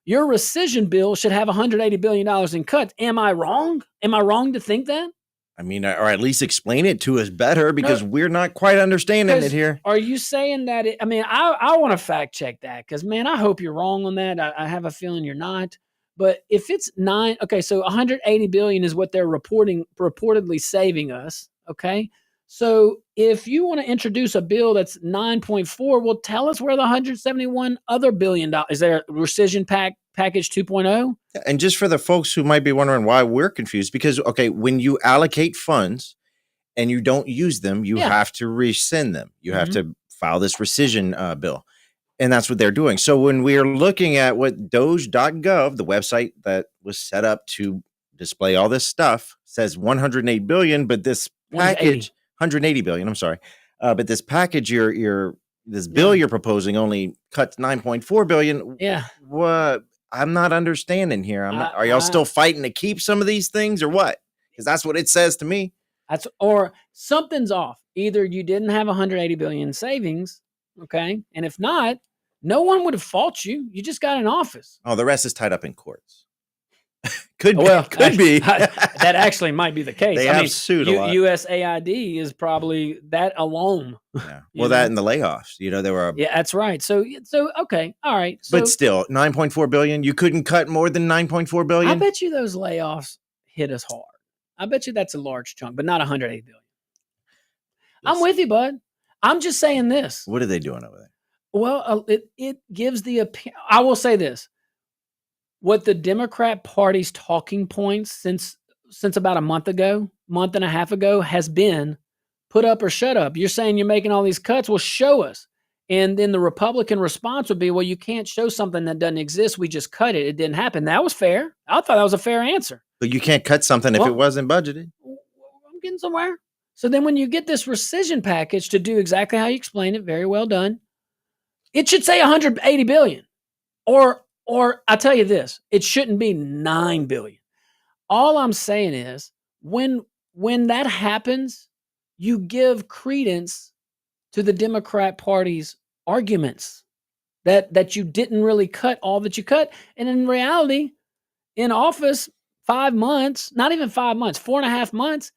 rescission bill should have $180 billion in cuts. Am I wrong? Am I wrong to think that? I mean, or at least explain it to us better, because we're not quite understanding it here. Are you saying that? I want to fact check that, because, man, I hope you're wrong on that. I have a feeling you're not. But if it's so 180 billion is what they're reportedly saving us. Okay. So if you want to introduce a bill that's 9.4, well, tell us where the 171 other billion dollars is. There a rescission package 2.0? And just for the folks who might be wondering why we're confused, because, okay, when you allocate funds and you don't use them, you have to rescind them. You have to file this rescission bill. And that's what they're doing. So when we're looking at what doge.gov, the website that was set up to display all this stuff, says 108 billion, but this package 180 billion, I'm sorry. But this package this bill you're proposing only cuts 9.4 billion. Yeah. What? I'm not understanding here. Are y'all still fighting to keep some of these things, or what? Because that's what it says to me. Or something's off. Either you didn't have 180 billion savings, okay? And if not, no one would have fought you. You just got in office. Oh, the rest is tied up in courts. Could be. That actually might be the case. They have sued a lot. USAID is probably that alone. Yeah. Well, that and the layoffs. There were. Yeah, that's right. So okay, all right. So, but still, 9.4 billion. You couldn't cut more than 9.4 billion. I bet you those layoffs hit us hard. I bet you that's a large chunk, but not 180 billion. I'm with you, bud. I'm just saying this. What are they doing over there? Well, it gives I will say this. What the Democrat Party's talking points since about a month and a half ago, has been put up or shut up. You're saying you're making all these cuts. Well, show us. And then the Republican response would be, well, you can't show something that doesn't exist. We just cut it. It didn't happen. That was fair. I thought that was a fair answer. But you can't cut something if it wasn't budgeted. I'm getting somewhere. So then when you get this rescission package to do exactly how you explain it, very well done, it should say 180 billion. Or I tell you this, it shouldn't be 9 billion. All I'm saying is when that happens, you give credence to the Democrat Party's arguments that you didn't really cut all that you cut. And in reality, in office, 5 months, not even 5 months, 4.5 months,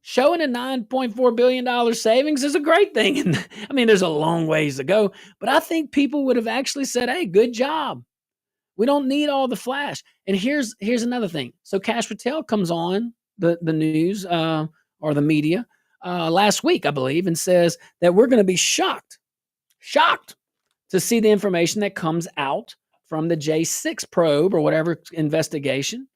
showing a $9.4 billion savings is a great thing. And I mean, there's a long ways to go, but I think people would have actually said, hey, good job. We don't need all the flash. And here's another thing. So Kash Patel comes on the news or the media last week, I believe, and says that we're going to be shocked to see the information that comes out from the J6 probe or whatever investigation.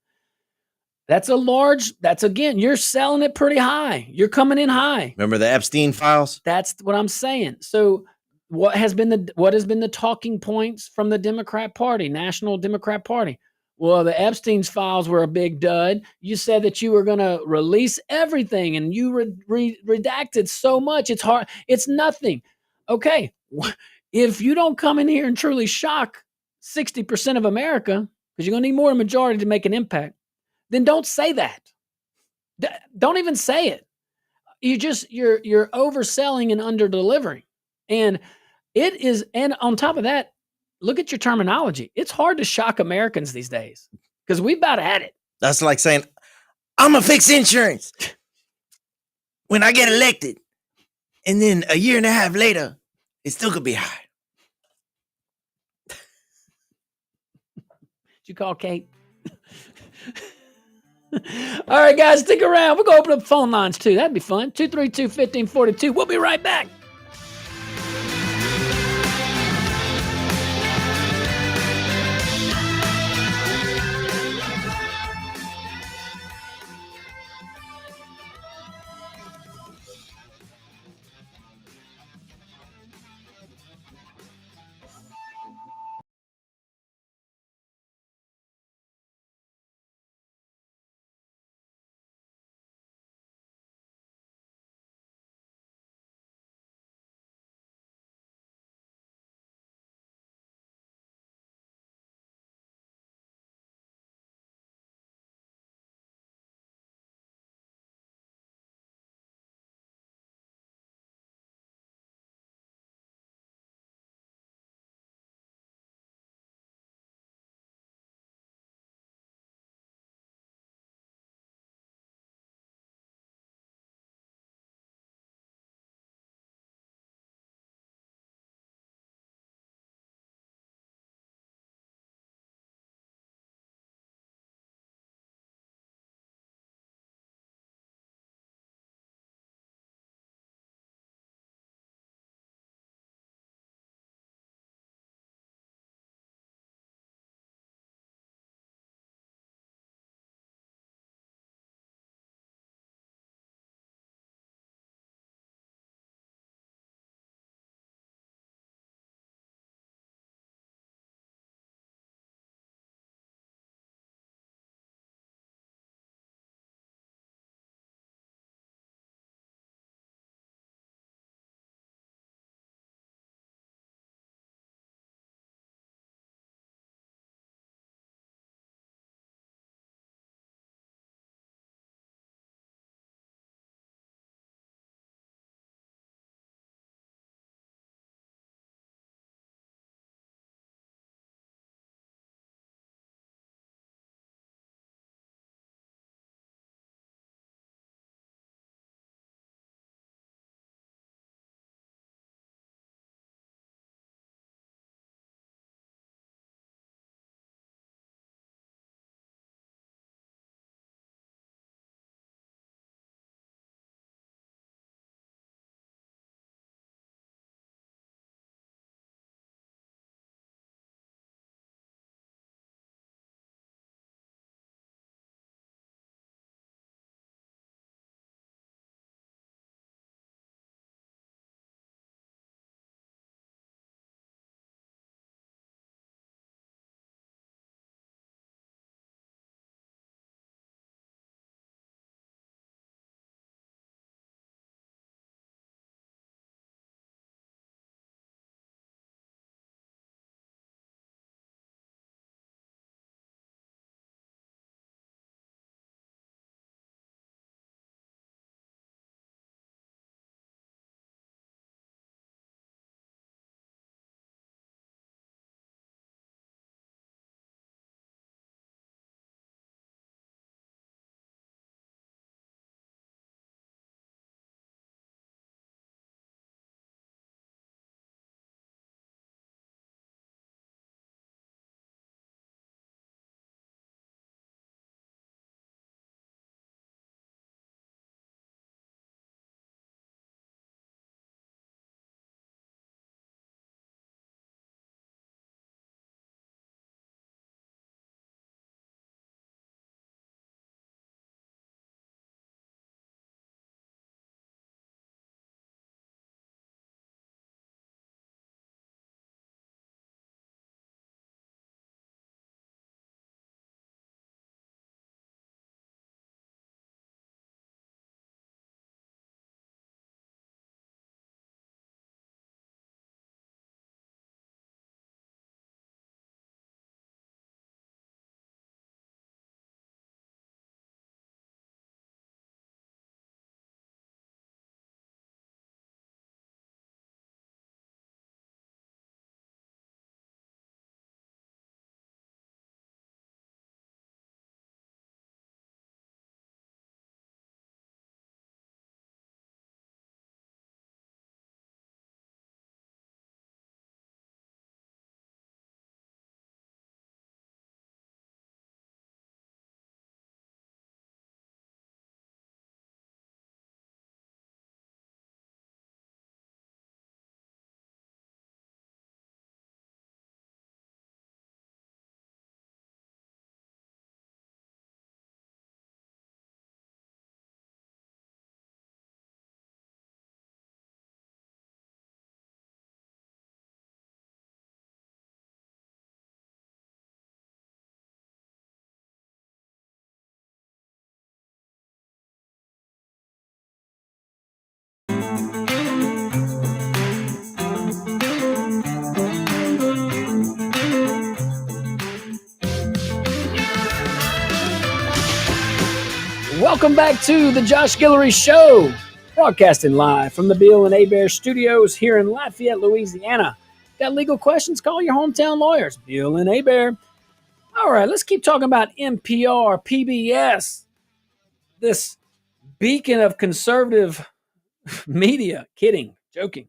That's again, you're selling it pretty high. You're coming in high. Remember the Epstein files? That's what I'm saying. So what has been the talking points from the Democrat Party, National Democrat Party? Well, the Epstein's files were a big dud. You said that you were going to release everything, and you redacted so much. It's hard. It's nothing. Okay. If you don't come in here and truly shock 60% of America, because you're going to need more than a majority to make an impact, then don't say that. Don't even say it. You're overselling and under-delivering. And on top of that, look at your terminology. It's hard to shock Americans these days because we about had it. That's like saying, I'm going to fix insurance when I get elected. And then a year and a half later, it still could be high. Did you call Kate? All right, guys, stick around. We're going to open up phone lines too. That'd be fun. 232-1542. We'll be right back. Welcome back to the Josh Guillory Show, broadcasting live from the Bill and Bear Studios here in Lafayette, Louisiana. Got legal questions? Call your hometown lawyers, Bill and Bear. All right, let's keep talking about NPR, PBS, this beacon of conservative media. Kidding, joking.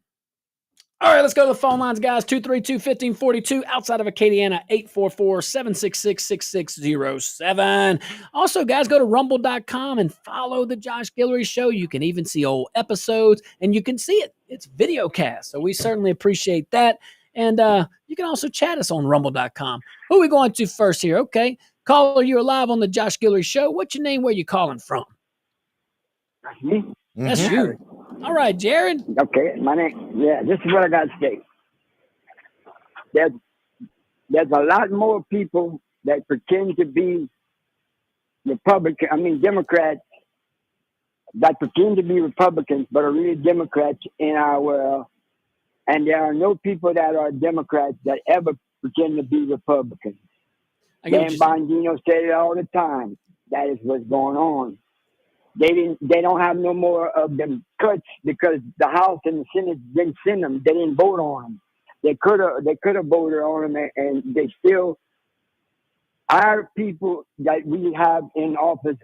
All right, let's go to the phone lines, guys. 232-1542, outside of Acadiana, 844-766-6607. Also, guys, go to rumble.com and follow the Josh Guillory Show. You can even see old episodes, and you can see it. It's video cast, so we certainly appreciate that. And you can also chat us on rumble.com. Who are we going to first here? Okay, caller, you're live on the Josh Guillory Show. What's your name? Where you calling from? That's me. That's you. All right, Jared. Okay, my name. Yeah, this is what I got to say. There's a lot more people that pretend to be Democrats, that pretend to be Republicans, but are really Democrats in our world. And there are no people that are Democrats that ever pretend to be Republicans. Dan Bongino said it all the time. That is what's going on. They don't have no more of them cuts because the House and the Senate didn't send them. They didn't vote on them. They could have voted on them, and they still, our people that we have in office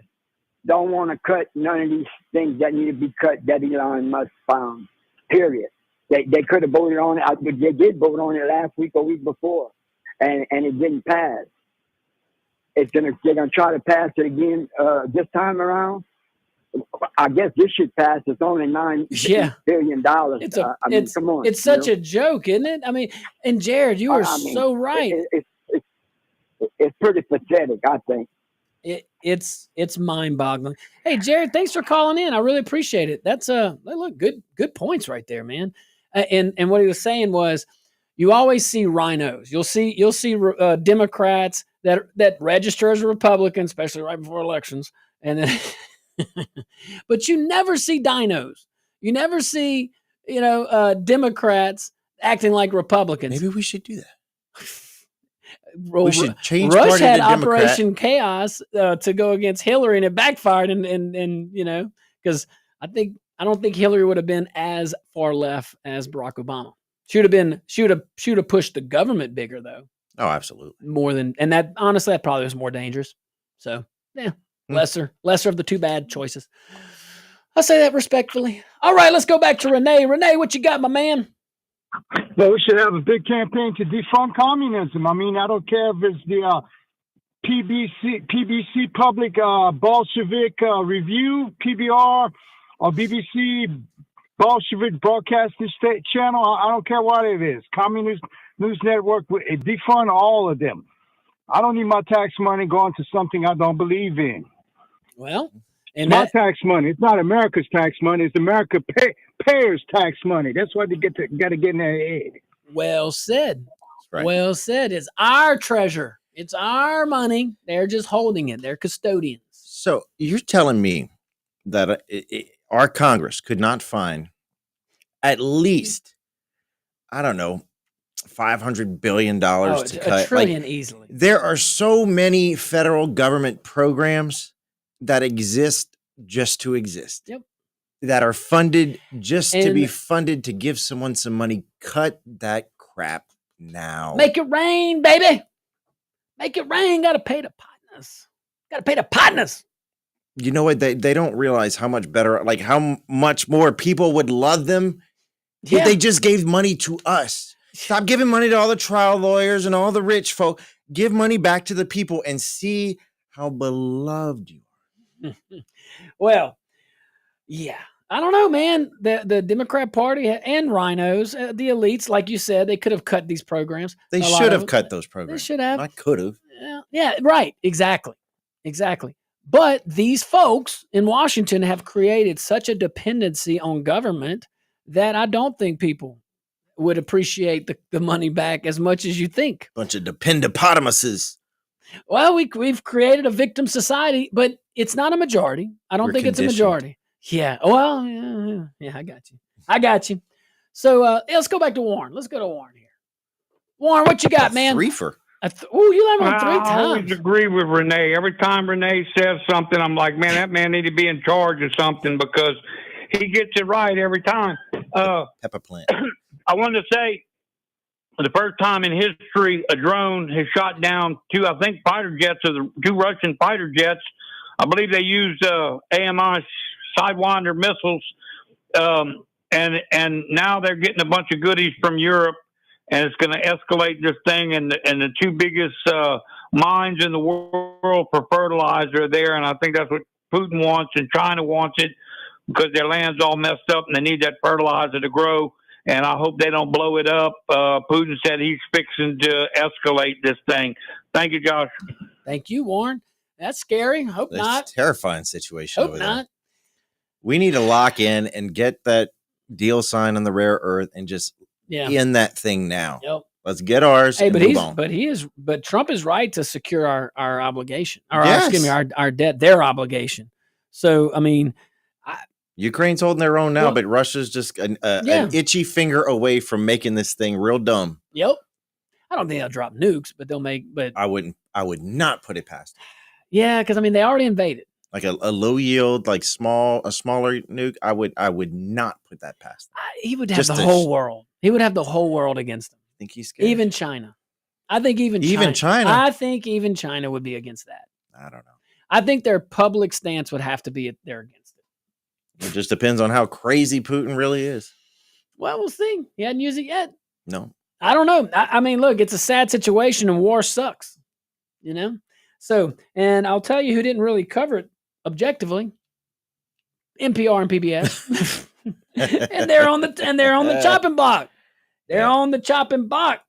don't want to cut none of these things that need to be cut that Elon Musk found, period. They could have voted on it. They did vote on it last week or week before, and it didn't pass. They're gonna try to pass it again this time around. I guess this should pass. It's only $9 billion. Come on. It's such a joke, isn't it? I mean, and Jared, you are so right. It's pretty pathetic, I think. It's mind-boggling. Hey, Jared, thanks for calling in. I really appreciate it. That's look, good points right there, man. And what he was saying was, you always see rhinos. You'll see Democrats that register as a Republican, especially right before elections, and then. But you never see dinos. You never see, Democrats acting like Republicans. Maybe we should do that. We should change. Rush had Operation Chaos to go against Hillary, and it backfired. And because I don't think Hillary would have been as far left as Barack Obama. She would have pushed the government bigger though. Oh, absolutely. More than, and that honestly, that probably was more dangerous. So yeah. Lesser of the two bad choices. I say that respectfully. All right, let's go back to Renee. Renee, what you got, my man? Well, we should have a big campaign to defund communism. I mean, I don't care if it's the PBC Public Bolshevik Review, PBR, or BBC Bolshevik Broadcasting Channel. I don't care what it is. Communist News Network, defund all of them. I don't need my tax money going to something I don't believe in. Well, and my tax money. It's not America's tax money. It's America payers' tax money. That's why they got to get in their head. Well said. Right. Well said. It's our treasure. It's our money. They're just holding it. They're custodians. So you're telling me that our Congress could not find at least, I don't know, $500 billion to cut. $1 trillion easily. There are so many federal government programs that exist just to exist. Yep. That are funded just to be funded to give someone some money. Cut that crap now. Make it rain, baby. Make it rain. Got to pay the partners. You know what? They don't realize how much better, like how much more people would love them if they just gave money to us. Stop giving money to all the trial lawyers and all the rich folk. Give money back to the people and see how beloved you are. Well, yeah. I don't know, man. The Democrat Party and rhinos, the elites, like you said, they could have cut these programs. They should have cut those programs. They should have. I could have. Yeah, right. Exactly. But these folks in Washington have created such a dependency on government that I don't think people would appreciate the money back as much as you think. Bunch of dependopotamuses. Well, we've created a victim society, but it's not a majority. I don't think it's a majority. Yeah. Well, yeah, I got you. So let's go back to Warren. Let's go to Warren here. Warren, what you got, man? Reefer. You learned one 3 times. I always agree with Renee. Every time Renee says something, I'm like, man, that man need to be in charge of something because he gets it right every time. Pepper plant. I wanted to say, for the first time in history, a drone has shot down 2, I think, fighter jets, or 2 Russian fighter jets. I believe they used AMI Sidewinder missiles, and now they're getting a bunch of goodies from Europe, and it's going to escalate this thing. And the 2 biggest mines in the world for fertilizer are there, and I think that's what Putin wants, and China wants it because their land's all messed up, and they need that fertilizer to grow. And I hope they don't blow it up. Putin said he's fixing to escalate this thing. Thank you, Josh. Thank you, Warren. That's scary. Hope That's not. A terrifying situation. Hope over not. there. We need to lock in and get that deal signed on the rare earth and just end that thing now. Yep. Let's get ours. Hey, and move on. but Trump is right to secure our obligation, or excuse me, our debt, their obligation. So, I mean, Ukraine's holding their own now, but Russia's just an itchy finger away from making this thing real dumb. Yep. I don't think they'll drop nukes, but they'll make. But I would not put it past them. Yeah, because I mean they already invaded. Like a low yield, like a smaller nuke. I would not put that past them. He would have the whole world. He would have the whole world against him. I think he's scared. Even China. I think even China. I think even China would be against that. I don't know. I think their public stance would have to be they're against it. It just depends on how crazy Putin really is. Well, we'll see. He hadn't used it yet. No. I don't know. I mean, look, it's a sad situation and war sucks, you know? So, and I'll tell you who didn't really cover it objectively. NPR and PBS. and they're on the chopping block. They're on the chopping block.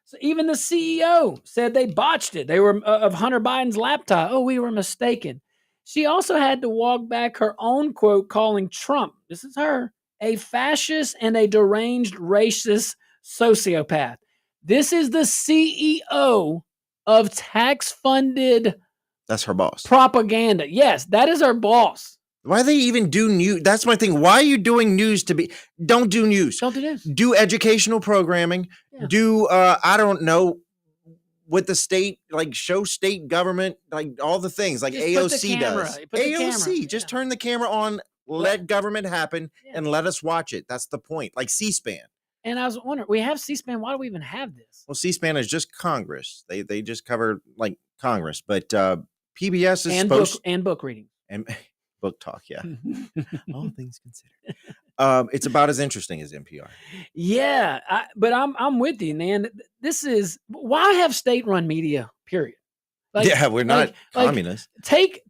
So even the CEO said they botched it. They were of Hunter Biden's laptop. Oh, we were mistaken. She also had to walk back her own quote, calling Trump, this is her, a fascist and a deranged racist sociopath. This is the CEO of tax-funded. That's her boss. Propaganda. Yes, that is her boss. Why they even do news? That's my thing. Why are you doing news don't do news. Don't do news. Do educational programming. Yeah. Do, I don't know, with the state, like show state government, like all the things like just AOC does. AOC, just turn the camera on, let government happen, and let us watch it. That's the point. Like C-SPAN. And I was wondering, we have C-SPAN. Why do we even have this? Well, C-SPAN is just Congress. They just cover like Congress, but PBS is book reading and book talk. Yeah, all things considered. It's about as interesting as NPR. Yeah, but I'm with you, man. This is why have state-run media. Period. We're not communists. Take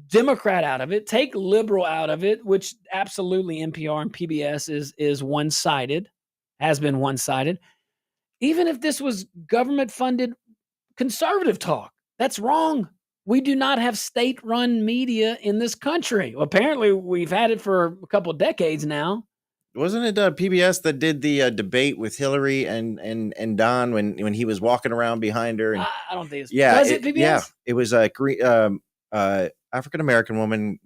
Democrat out of it. Take liberal out of it, which absolutely NPR and PBS is one-sided, has been one-sided. Even if this was government-funded conservative talk, that's wrong. We do not have state-run media in this country. Well, apparently, we've had it for a couple of decades now. Wasn't it PBS that did the debate with Hillary and Don when he was walking around behind her? And, I don't think it's was it PBS? Yeah, it was a African American woman,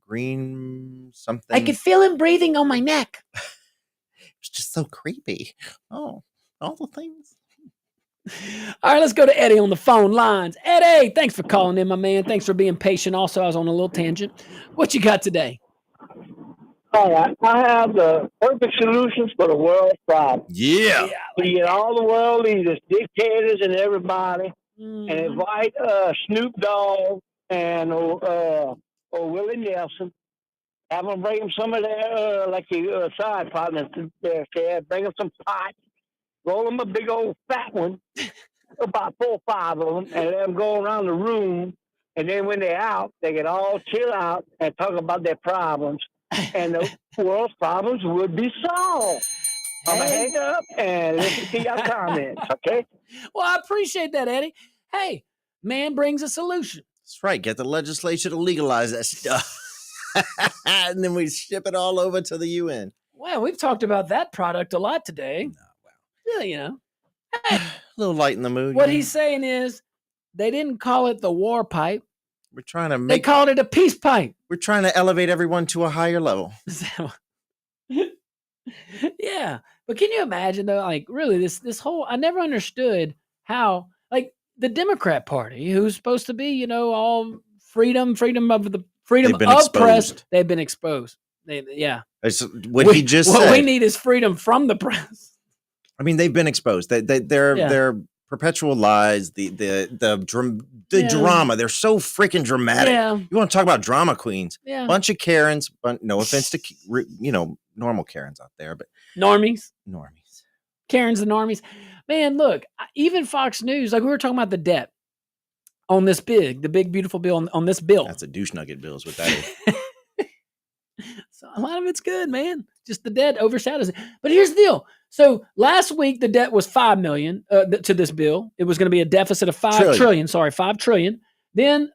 green something. I could feel him breathing on my neck. It's just so creepy. Oh, all the things. All right, let's go to Eddie on the phone lines. Eddie, thanks for calling in, my man. Thanks for being patient. Also, I was on a little tangent. What you got today? All right, I have the perfect solutions for the world's problems. Yeah. We get all the world leaders, dictators, and everybody, and invite Snoop Dogg and Willie Nelson. Have them bring them some of their like your side partners there, Chad. Bring them some pot. Roll them a big old fat one, about 4 or 5 of them, and let them go around the room. And then when they're out, they can all chill out and talk about their problems. And the world's problems would be solved. I'm going to hang up and listen to your comments, okay? Well, I appreciate that, Eddie. Hey, man brings a solution. That's right. Get the legislature to legalize that stuff. And then we ship it all over to the UN. Well, we've talked about that product a lot today. Yeah, you know. Hey, a little light in the mood. What he's saying is they didn't call it the war pipe. We're trying to They called it a peace pipe. We're trying to elevate everyone to a higher level. Yeah. But can you imagine though, like really this whole I never understood how like the Democrat Party, who's supposed to be, all freedom of press, they've been exposed. What he just said. What we need is freedom from the press. I mean, they've been exposed. They're perpetual lies. The drama. They're so freaking dramatic. Yeah. You want to talk about drama queens? Yeah. Bunch of Karens. No offense to normal Karens out there, but normies. Karens and normies. Man, look, even Fox News, like we were talking about the debt on this the big beautiful bill on this bill. That's a douche nugget bill is what that is. So a lot of it's good, man. Just the debt overshadows it. But here's the deal. So last week the debt was $5 million to this bill. It was going to be a deficit of $5 trillion. Then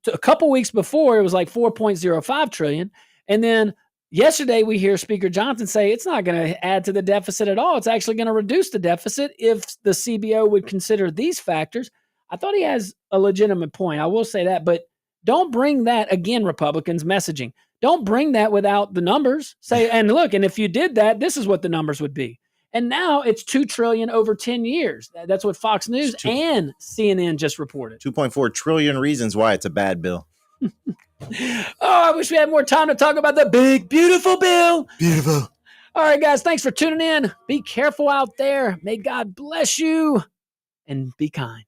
a couple weeks before it was like 4.05 trillion. And then yesterday we hear Speaker Johnson say it's not going to add to the deficit at all. It's actually going to reduce the deficit if the CBO would consider these factors. I thought he has a legitimate point. I will say that, but don't bring that again, Republicans messaging. Don't bring that without the numbers. Say, and look, and if you did that, this is what the numbers would be. And now it's $2 trillion over 10 years. That's what Fox News and CNN just reported. 2.4 trillion reasons why it's a bad bill. I wish we had more time to talk about the big, beautiful bill. Beautiful. All right, guys, thanks for tuning in. Be careful out there. May God bless you and be kind.